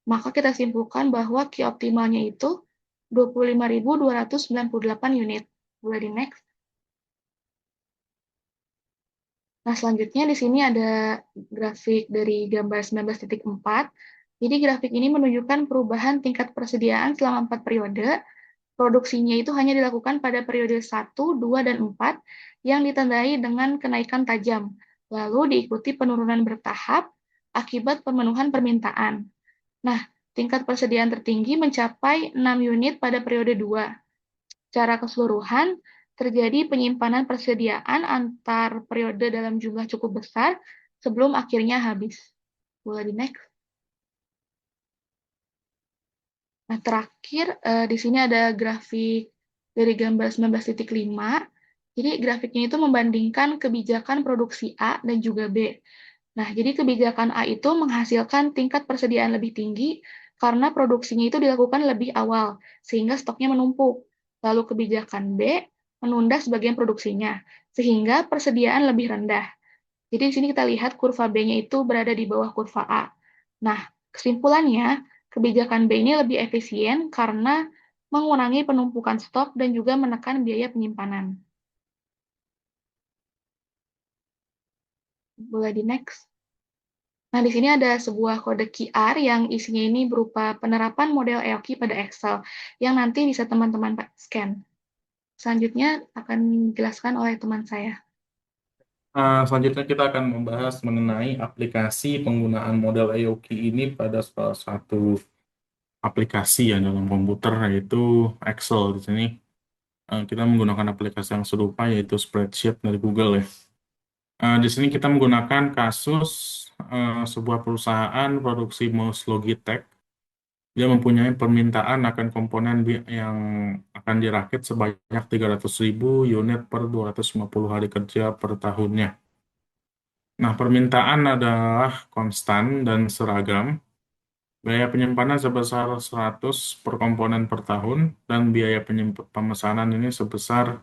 Speaker 3: Maka kita simpulkan bahwa Q optimalnya itu 25.298 unit. Boleh di next. Nah, selanjutnya di sini ada grafik dari gambar 19.4. Jadi grafik ini menunjukkan perubahan tingkat persediaan selama 4 periode. Produksinya itu hanya dilakukan pada periode 1, 2, dan 4 yang ditandai dengan kenaikan tajam. Lalu diikuti penurunan bertahap akibat pemenuhan permintaan. Nah, tingkat persediaan tertinggi mencapai 6 unit pada periode 2. Secara keseluruhan, terjadi penyimpanan persediaan antar periode dalam jumlah cukup besar sebelum akhirnya habis. Boleh di next. Nah, terakhir di sini ada grafik dari gambar 19.5. Jadi grafiknya itu membandingkan kebijakan produksi A dan juga B. Nah, jadi kebijakan A itu menghasilkan tingkat persediaan lebih tinggi karena produksinya itu dilakukan lebih awal, sehingga stoknya menumpuk. Lalu kebijakan B menunda sebagian produksinya, sehingga persediaan lebih rendah. Jadi di sini kita lihat kurva B-nya itu berada di bawah kurva A. Nah, kesimpulannya, kebijakan B ini lebih efisien karena mengurangi penumpukan stok dan juga menekan biaya penyimpanan. Boleh di next. Nah, di sini ada sebuah kode QR yang isinya ini berupa penerapan model EOQ pada Excel yang nanti bisa teman-teman scan. Selanjutnya akan dijelaskan oleh teman saya.
Speaker 2: Selanjutnya kita akan membahas mengenai aplikasi penggunaan model EOQ ini pada salah satu aplikasi ya dalam komputer, yaitu Excel. Di sini kita menggunakan aplikasi yang serupa, yaitu spreadsheet dari Google ya. Di sini kita menggunakan kasus sebuah perusahaan produksi mouse Logitech. Dia mempunyai permintaan akan komponen yang akan dirakit sebanyak 300.000 unit per 250 hari kerja per tahunnya. Nah, permintaan adalah konstan dan seragam. Biaya penyimpanan sebesar 100 per komponen per tahun, dan biaya pemesanan ini sebesar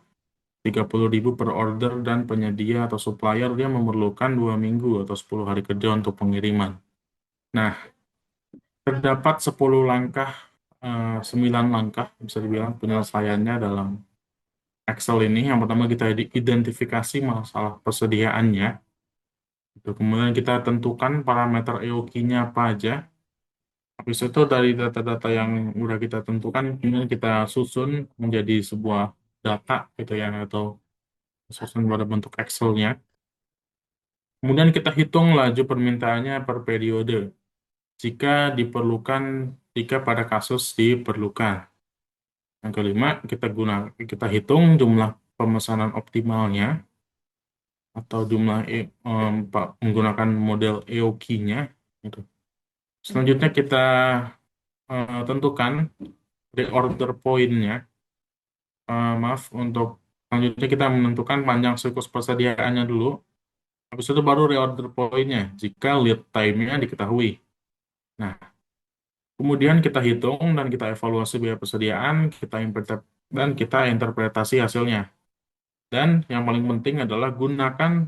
Speaker 2: 30.000 per order, dan penyedia atau supplier dia memerlukan 2 minggu atau 10 hari kerja untuk pengiriman. Nah, terdapat 10 langkah, 9 langkah bisa dibilang penyelesaiannya dalam Excel ini. Yang pertama kita identifikasi masalah persediaannya. Kemudian kita tentukan parameter EOQ-nya apa aja. Habis itu dari data-data yang udah kita tentukan, kemudian kita susun menjadi sebuah data gitu ya, atau susun pada bentuk Excel-nya. Kemudian kita hitung laju permintaannya per periode jika diperlukan, jika pada kasus diperlukan. Yang kelima, kita hitung jumlah pemesanan optimalnya atau jumlah menggunakan model EOQ-nya gitu. Selanjutnya kita tentukan reorder point-nya. Maaf, untuk selanjutnya kita menentukan panjang siklus persediaannya dulu. Habis itu baru reorder point-nya jika lead time-nya diketahui. Nah, kemudian kita hitung dan kita evaluasi biaya persediaan, dan kita interpretasi hasilnya. Dan yang paling penting adalah gunakan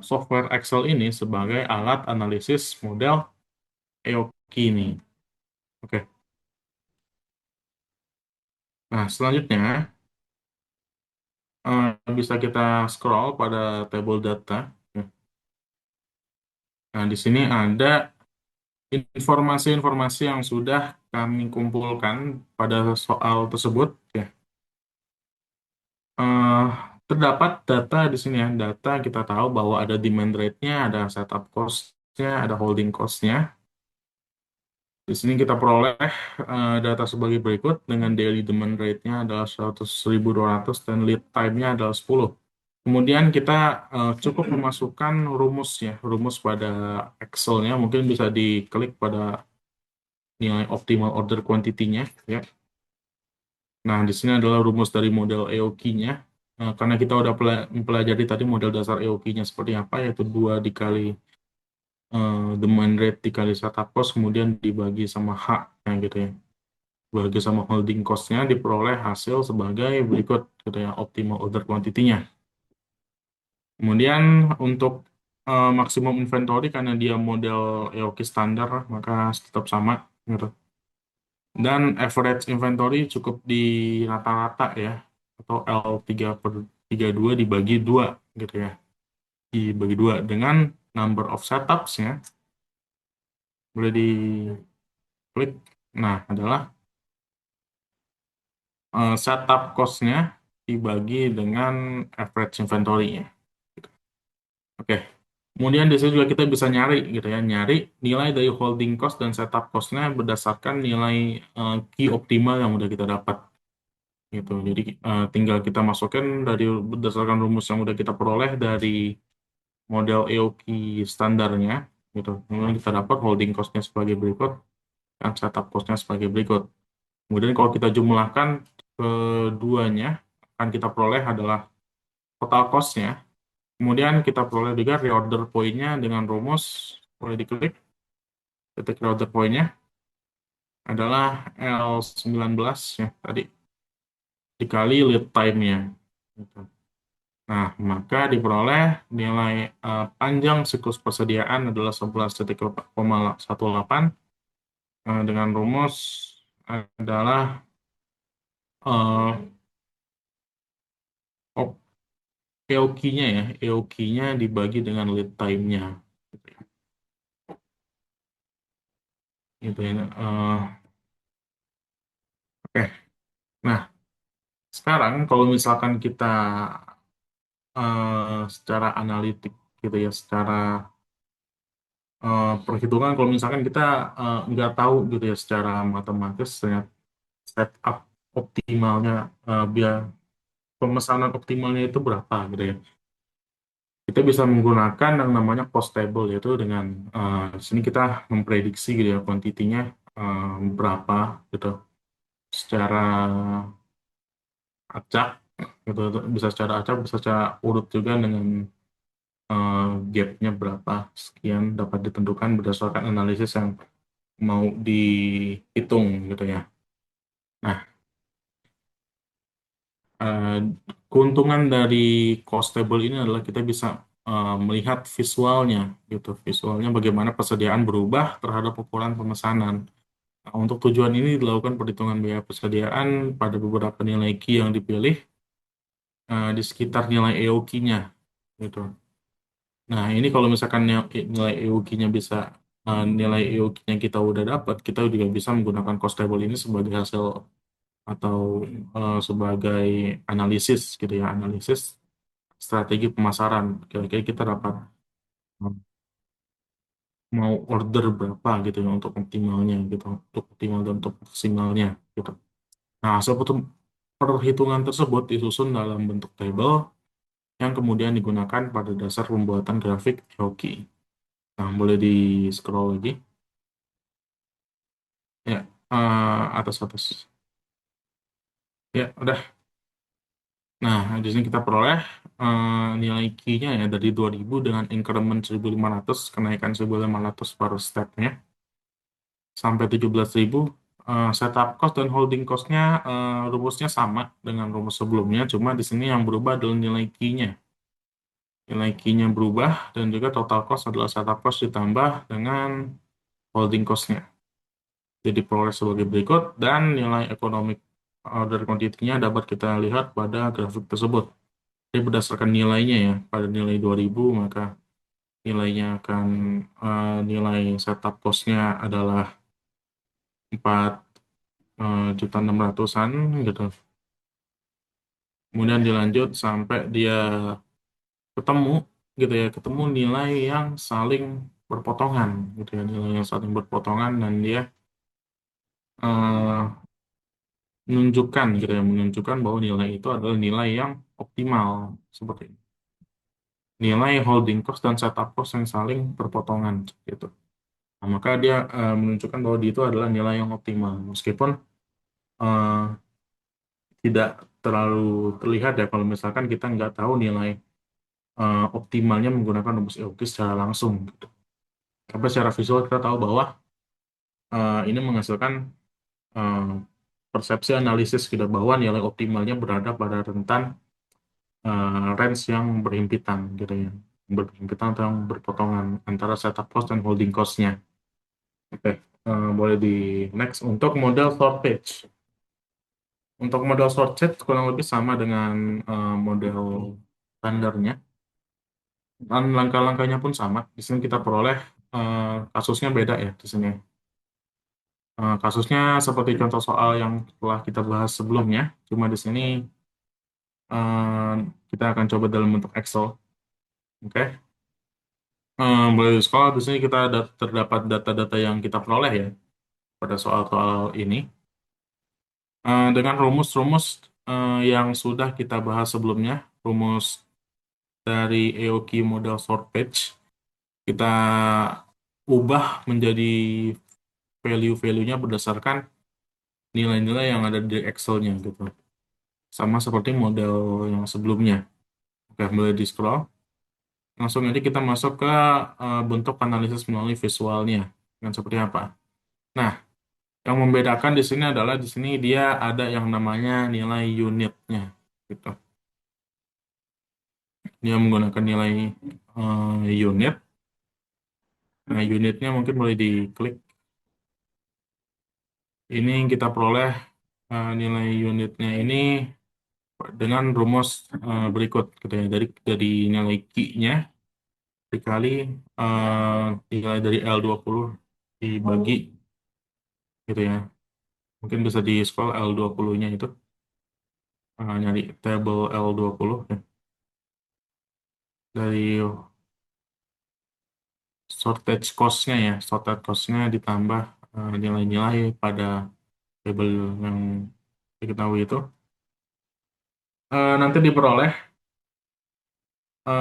Speaker 2: software Excel ini sebagai alat analisis model EOQ ini. Oke. Nah, selanjutnya bisa kita scroll pada table data. Nah, di sini ada informasi-informasi yang sudah kami kumpulkan pada soal tersebut. Ya. Eh, Terdapat data di sini ya. Data kita tahu bahwa ada demand rate-nya, ada setup cost-nya, ada holding cost-nya. Di sini kita peroleh data sebagai berikut dengan daily demand rate-nya adalah 100.200 dan lead time-nya adalah 10. Kemudian kita cukup memasukkan rumus pada Excel-nya. Mungkin bisa diklik pada nilai optimal order quantity-nya. Ya. Nah, di sini adalah rumus dari model EOQ-nya. Karena kita udah mempelajari tadi model dasar EOQ-nya seperti apa, yaitu 2 dikali demand rate dikali setup cost, kemudian dibagi sama H, ya, gitu ya. Dibagi sama holding cost-nya, diperoleh hasil sebagai berikut, gitu ya, optimal order quantity-nya. Kemudian untuk maksimum inventory, karena dia model EOQ standar, maka tetap sama, gitu. Dan average inventory cukup di rata-rata ya, atau L3/32 dibagi 2 gitu ya. Dibagi 2 dengan number of setups-nya. Boleh diklik. Nah, adalah setup cost-nya dibagi dengan average inventory-nya. Oke. Kemudian di sini juga kita bisa nyari gitu ya, nyari nilai dari holding cost dan setup cost-nya berdasarkan nilai key optimal yang udah kita dapat. Gitu. Jadi tinggal kita masukkan berdasarkan rumus yang udah kita peroleh dari model EOQ standarnya, gitu. Kemudian kita dapat holding cost-nya sebagai berikut dan setup cost-nya sebagai berikut. Kemudian kalau kita jumlahkan keduanya, akan kita peroleh adalah total cost-nya. Kemudian kita peroleh juga reorder point-nya dengan rumus, boleh diklik, titik reorder point-nya adalah L19 ya tadi, dikali lead time-nya. Gitu. Nah, maka diperoleh nilai panjang siklus persediaan adalah 11,18 dengan rumus adalah EOQ-nya ya, EOQ-nya dibagi dengan lead time-nya. Gitu ya. Oke. Nah, sekarang kalau misalkan kita secara analitik gitu ya, secara perhitungan, kalau misalkan kita nggak tahu gitu ya secara matematis ternyata setup optimalnya, biar pemesanan optimalnya itu berapa gitu ya. Kita bisa menggunakan yang namanya cost table, yaitu dengan di sini kita memprediksi gitu ya kuantitinya berapa gitu secara acak gitu, bisa secara acak, bisa secara urut juga dengan gap-nya berapa sekian dapat ditentukan berdasarkan analisis yang mau dihitung gitu ya. Nah, eh, keuntungan dari cost table ini adalah kita bisa melihat visualnya gitu. Visualnya bagaimana persediaan berubah terhadap ukuran pemesanan. Nah, untuk tujuan ini dilakukan perhitungan biaya persediaan pada beberapa nilai key yang dipilih di sekitar nilai EOQ-nya gitu. Nah, ini kalau misalkan nilai EOQ-nya bisa nilai EOQ-nya kita udah dapat, kita juga bisa menggunakan cost table ini sebagai hasil atau sebagai analisis gitu ya, analisis strategi pemasaran. Kira-kira kita dapat mau order berapa gitu ya untuk optimalnya gitu, untuk optimal dan untuk maksimalnya gitu. Nah, hasil perhitungan tersebut disusun dalam bentuk tabel yang kemudian digunakan pada dasar pembuatan grafik Yoki. Nah, boleh di scroll lagi. Ya, atas-atas. Ya, udah. Nah, di sini kita peroleh nilai key-nya ya dari 2000 dengan increment 1.500, kenaikan 1.500 per step-nya, sampai 17.000. Setup cost dan holding cost-nya rumusnya sama dengan rumus sebelumnya, cuma di sini yang berubah adalah nilai key-nya. Nilai key-nya berubah dan juga total cost adalah setup cost ditambah dengan holding cost-nya. Jadi peroleh sebagai berikut dan nilai ekonomik order quantity-nya dapat kita lihat pada grafik tersebut. Jadi berdasarkan nilainya ya, pada nilai 2000 maka nilainya akan nilai setup cost-nya adalah 4.600.000-an gitu. Kemudian dilanjut sampai dia ketemu gitu ya, ketemu nilai yang saling berpotongan gitu ya, nilai yang saling berpotongan dan dia eh, menunjukkan gitu ya, menunjukkan bahwa nilai itu adalah nilai yang optimal seperti ini. Nilai holding cost dan setup cost yang saling berpotongan gitu. Nah, maka dia menunjukkan bahwa itu adalah nilai yang optimal meskipun eh, tidak terlalu terlihat ya kalau misalkan kita nggak tahu nilai optimalnya menggunakan rumus EOQ secara langsung gitu. Tapi secara visual kita tahu bahwa ini menghasilkan eh, persepsi analisis gitu bahwa nilai optimalnya berada pada rentan range yang berhimpitan gitu ya, berhimpitan atau yang berpotongan antara setup cost dan holding cost-nya. Oke, boleh di next untuk model short page. Untuk model short page kurang lebih sama dengan model standarnya dan langkah-langkahnya pun sama. Di sini kita peroleh kasusnya beda ya di sini. Kasusnya seperti contoh soal yang telah kita bahas sebelumnya, cuma di sini eh, kita akan coba dalam bentuk Excel. Oke. Boleh di sekolah di sini kita ada terdapat data-data yang kita peroleh ya pada soal-soal ini. Dengan rumus-rumus yang sudah kita bahas sebelumnya, rumus dari EOQ model short page, kita ubah menjadi value-value-nya berdasarkan nilai-nilai yang ada di Excel-nya gitu. Sama seperti model yang sebelumnya. Oke, mulai di scroll. Langsung nanti kita masuk ke bentuk analisis melalui visualnya. Dan seperti apa? Nah, yang membedakan di sini adalah di sini dia ada yang namanya nilai unitnya gitu. Dia menggunakan nilai unit. Nah, unitnya mungkin boleh diklik. Ini yang kita peroleh nilai unitnya ini dengan rumus berikut gitu ya. Dari nilai Q-nya dikali nilai dari L20 dibagi gitu ya. Mungkin bisa di scroll L20-nya itu nyari table L20 ya. Dari shortage cost-nya ya, shortage cost-nya ditambah nilai-nilai pada table yang diketahui itu. Nanti diperoleh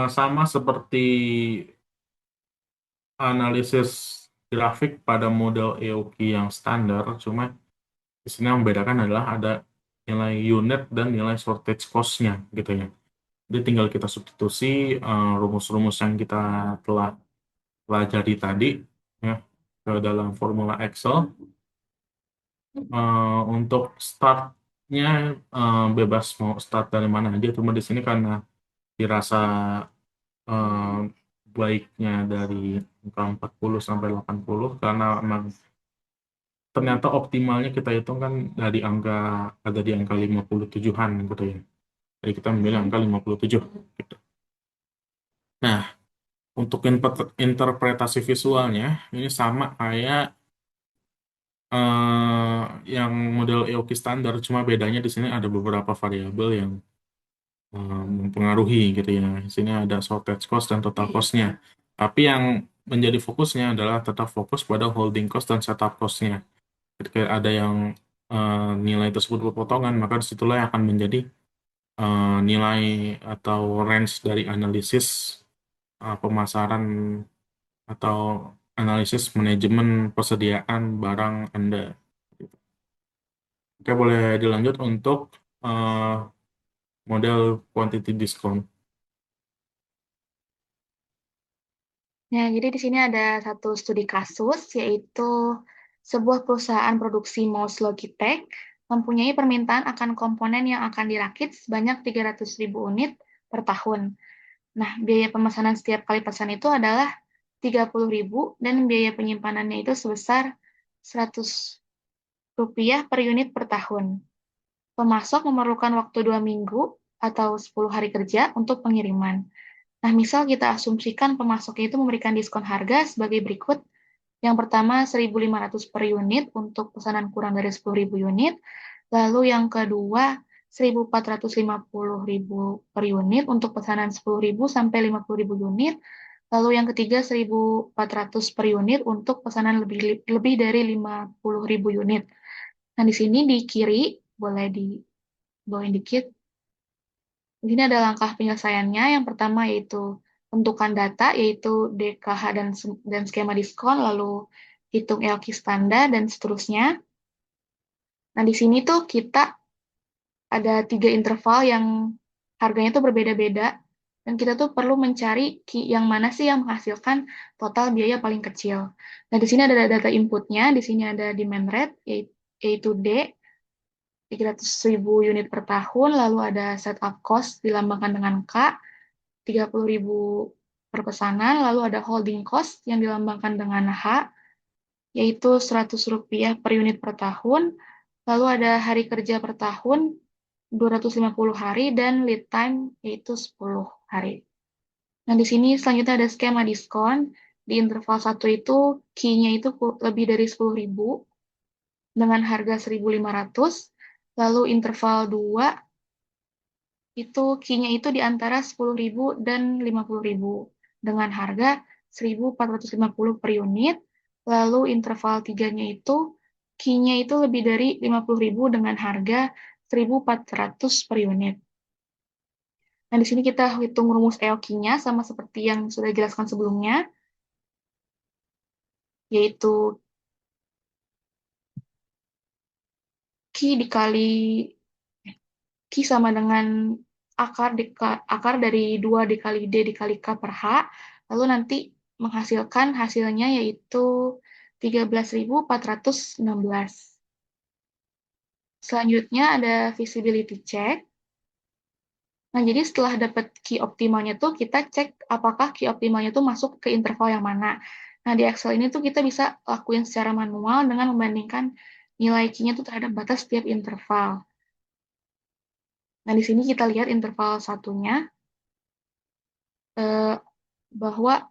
Speaker 2: sama seperti analisis grafik pada model EOQ yang standar, cuma di sini yang membedakan adalah ada nilai unit dan nilai shortage cost-nya gitu ya. Jadi tinggal kita substitusi rumus-rumus yang kita telah pelajari tadi ya. ke dalam formula Excel. Untuk startnya bebas mau start dari mana aja, cuma di sini karena dirasa eh, baiknya dari angka 40 sampai 80 karena memang ternyata optimalnya kita hitung kan dari angka ada di angka 57-an gitu ya. Jadi kita memilih angka 57 gitu. Nah, untuk interpretasi visualnya ini sama kayak yang model EOQ standar, cuma bedanya di sini ada beberapa variabel yang mempengaruhi gitu ya. Di sini ada shortage cost dan total cost-nya. Tapi yang menjadi fokusnya adalah tetap fokus pada holding cost dan setup cost-nya. Ketika ada yang nilai tersebut berpotongan, maka disitulah yang akan menjadi nilai atau range dari analisis pemasaran atau analisis manajemen persediaan barang Anda. Oke, boleh dilanjut untuk eh, model quantity discount.
Speaker 3: Nah, jadi di sini ada satu studi kasus, yaitu sebuah perusahaan produksi mouse Logitech mempunyai permintaan akan komponen yang akan dirakit sebanyak 300.000 unit per tahun. Nah, biaya pemesanan setiap kali pesan itu adalah 30.000 dan biaya penyimpanannya itu sebesar 100 rupiah per unit per tahun. Pemasok memerlukan waktu 2 minggu atau 10 hari kerja untuk pengiriman. Nah, misal kita asumsikan pemasoknya itu memberikan diskon harga sebagai berikut. Yang pertama 1.500 per unit untuk pesanan kurang dari 10.000 unit. Lalu yang kedua 1.450.000 per unit untuk pesanan 10.000 sampai 50.000 unit. Lalu yang ketiga 1.400 per unit untuk pesanan lebih dari 50.000 unit. Nah, di sini di kiri, boleh dibawain dikit. Di sini ada langkah penyelesaiannya. Yang pertama yaitu tentukan data, yaitu DKH dan skema diskon, lalu hitung EOQ standar, dan seterusnya. Nah, di sini tuh kita ada 3 interval yang harganya tuh berbeda-beda, dan kita tuh perlu mencari yang mana sih yang menghasilkan total biaya paling kecil. Nah, di sini ada data inputnya, di sini ada demand rate, yaitu D, 300.000 unit per tahun, lalu ada setup cost dilambangkan dengan K, 30.000 per pesanan, lalu ada holding cost yang dilambangkan dengan H, yaitu 100 rupiah per unit per tahun, lalu ada hari kerja per tahun, 250 hari, dan lead time, yaitu 10 hari. Nah, di sini selanjutnya ada skema diskon. Di interval 1 itu, key-nya itu lebih dari 10.000 dengan harga 1.500, lalu interval 2 itu key-nya itu di antara 10.000 dan 50.000 dengan harga 1.450 per unit. Lalu interval 3-nya itu key-nya itu lebih dari 50.000 dengan harga 1.400 per unit. Nah, di sini kita hitung rumus EOQ-nya sama seperti yang sudah dijelaskan sebelumnya, yaitu key dikali Q sama dengan akar dari 2 dikali D dikali K per H, lalu nanti menghasilkan hasilnya yaitu 13.416. Selanjutnya ada visibility check. Nah, jadi setelah dapat key optimalnya tuh, kita cek apakah key optimalnya tuh masuk ke interval yang mana. Nah, di Excel ini tuh kita bisa lakuin secara manual dengan membandingkan nilai key-nya tuh terhadap batas setiap interval. Nah, di sini kita lihat interval satunya, bahwa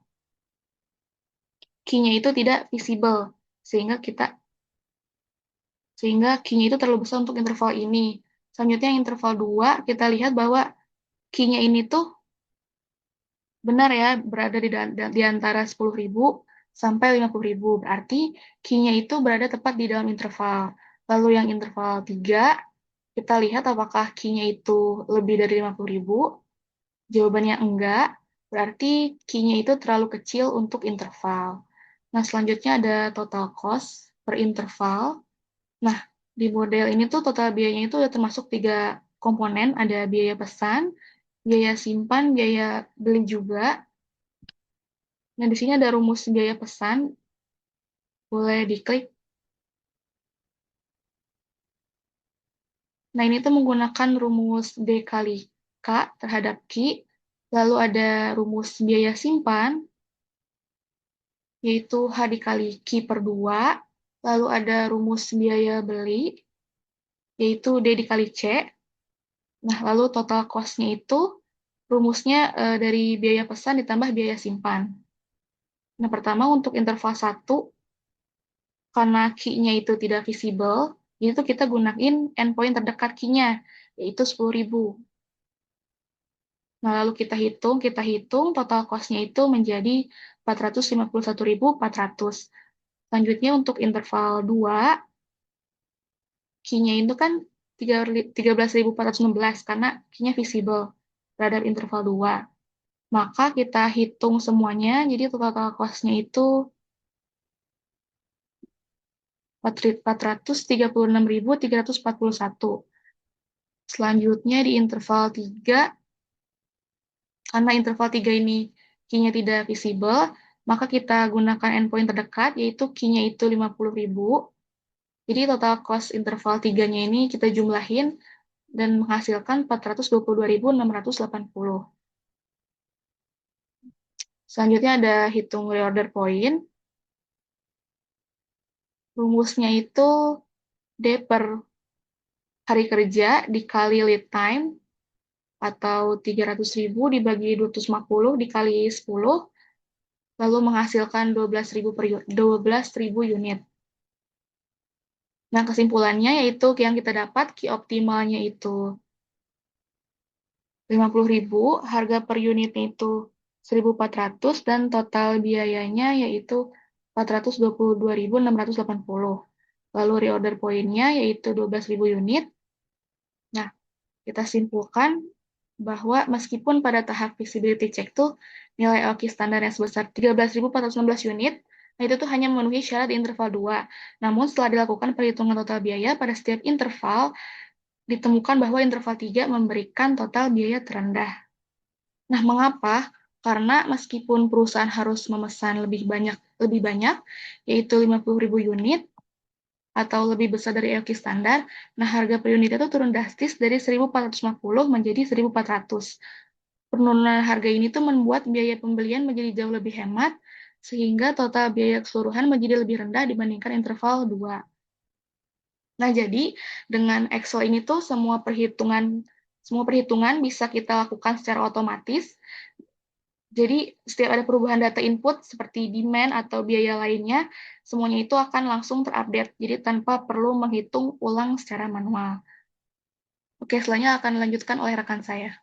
Speaker 3: key-nya itu tidak visible, sehingga key-nya itu terlalu besar untuk interval ini. Selanjutnya interval 2, kita lihat bahwa key-nya ini tuh benar ya, berada di antara 10.000 sampai 50.000. Berarti key-nya itu berada tepat di dalam interval. Lalu yang interval 3, kita lihat apakah key-nya itu lebih dari 50.000. Jawabannya enggak, berarti key-nya itu terlalu kecil untuk interval. Nah, selanjutnya ada total cost per interval. Nah, di model ini tuh total biayanya itu udah termasuk 3 komponen, ada biaya pesan, biaya simpan, biaya beli juga. Nah, di sini ada rumus biaya pesan. Boleh diklik. Nah, ini tuh menggunakan rumus D kali K terhadap Q, lalu ada rumus biaya simpan, yaitu H dikali Q per 2, lalu ada rumus biaya beli, yaitu D dikali C. Nah, lalu total cost-nya itu rumusnya dari biaya pesan ditambah biaya simpan. Nah, pertama untuk interval 1, karena key-nya itu tidak visible, itu kita gunain endpoint terdekat key-nya, yaitu 10.000. Nah, lalu kita hitung total cost-nya itu menjadi 451.400. Selanjutnya untuk interval 2, key-nya itu kan 13.416 karena key-nya visible terhadap interval 2. Maka kita hitung semuanya, jadi total cost-nya itu 436.341. Selanjutnya di interval 3, karena interval 3 ini key-nya tidak visible, maka kita gunakan endpoint terdekat, yaitu key-nya itu 50.000. Jadi total cost interval 3-nya ini kita jumlahin dan menghasilkan 422.680. Selanjutnya ada hitung reorder point. Rumusnya itu D per hari kerja dikali lead time, atau 300.000 dibagi 250 dikali 10, lalu menghasilkan 12.000 unit. Nah, kesimpulannya yaitu yang kita dapat Q optimalnya itu 50.000, harga per unitnya itu 1.400, dan total biayanya yaitu 422.680. Lalu reorder point-nya yaitu 12.000 unit. Nah, kita simpulkan bahwa meskipun pada tahap feasibility check tuh nilai LQ standarnya sebesar 13.416 unit, nah itu tuh hanya memenuhi syarat di interval 2. Namun setelah dilakukan perhitungan total biaya pada setiap interval, ditemukan bahwa interval 3 memberikan total biaya terendah. Nah, mengapa? Karena meskipun perusahaan harus memesan lebih banyak, yaitu 50.000 unit, atau lebih besar dari LQ standar, nah harga per unitnya itu turun drastis dari 1.450 menjadi 1.400. Penurunan harga ini tuh membuat biaya pembelian menjadi jauh lebih hemat, sehingga total biaya keseluruhan menjadi lebih rendah dibandingkan interval 2. Nah, jadi dengan Excel ini tuh semua perhitungan bisa kita lakukan secara otomatis. Jadi setiap ada perubahan data input seperti demand atau biaya lainnya, semuanya itu akan langsung terupdate. Jadi tanpa perlu menghitung ulang secara manual. Oke, selanjutnya akan dilanjutkan oleh rekan saya.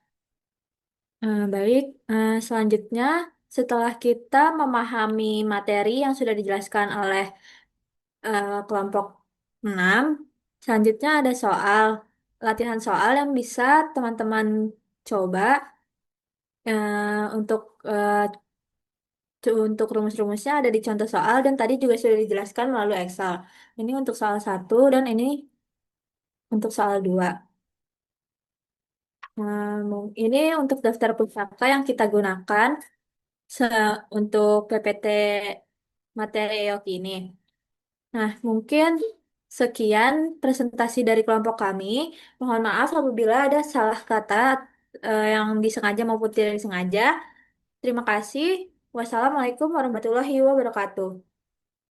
Speaker 1: Baik, selanjutnya setelah kita memahami materi yang sudah dijelaskan oleh kelompok 6, selanjutnya ada latihan soal yang bisa teman-teman coba untuk untuk rumus-rumusnya ada di contoh soal dan tadi juga sudah dijelaskan melalui Excel. Ini untuk soal 1 dan ini untuk soal 2. Ini untuk daftar pusaka yang kita gunakan untuk PPT materi EOK ini. Nah, mungkin sekian presentasi dari kelompok kami. Mohon maaf apabila ada salah kata yang disengaja maupun tidak disengaja. Terima kasih. Wassalamualaikum warahmatullahi wabarakatuh.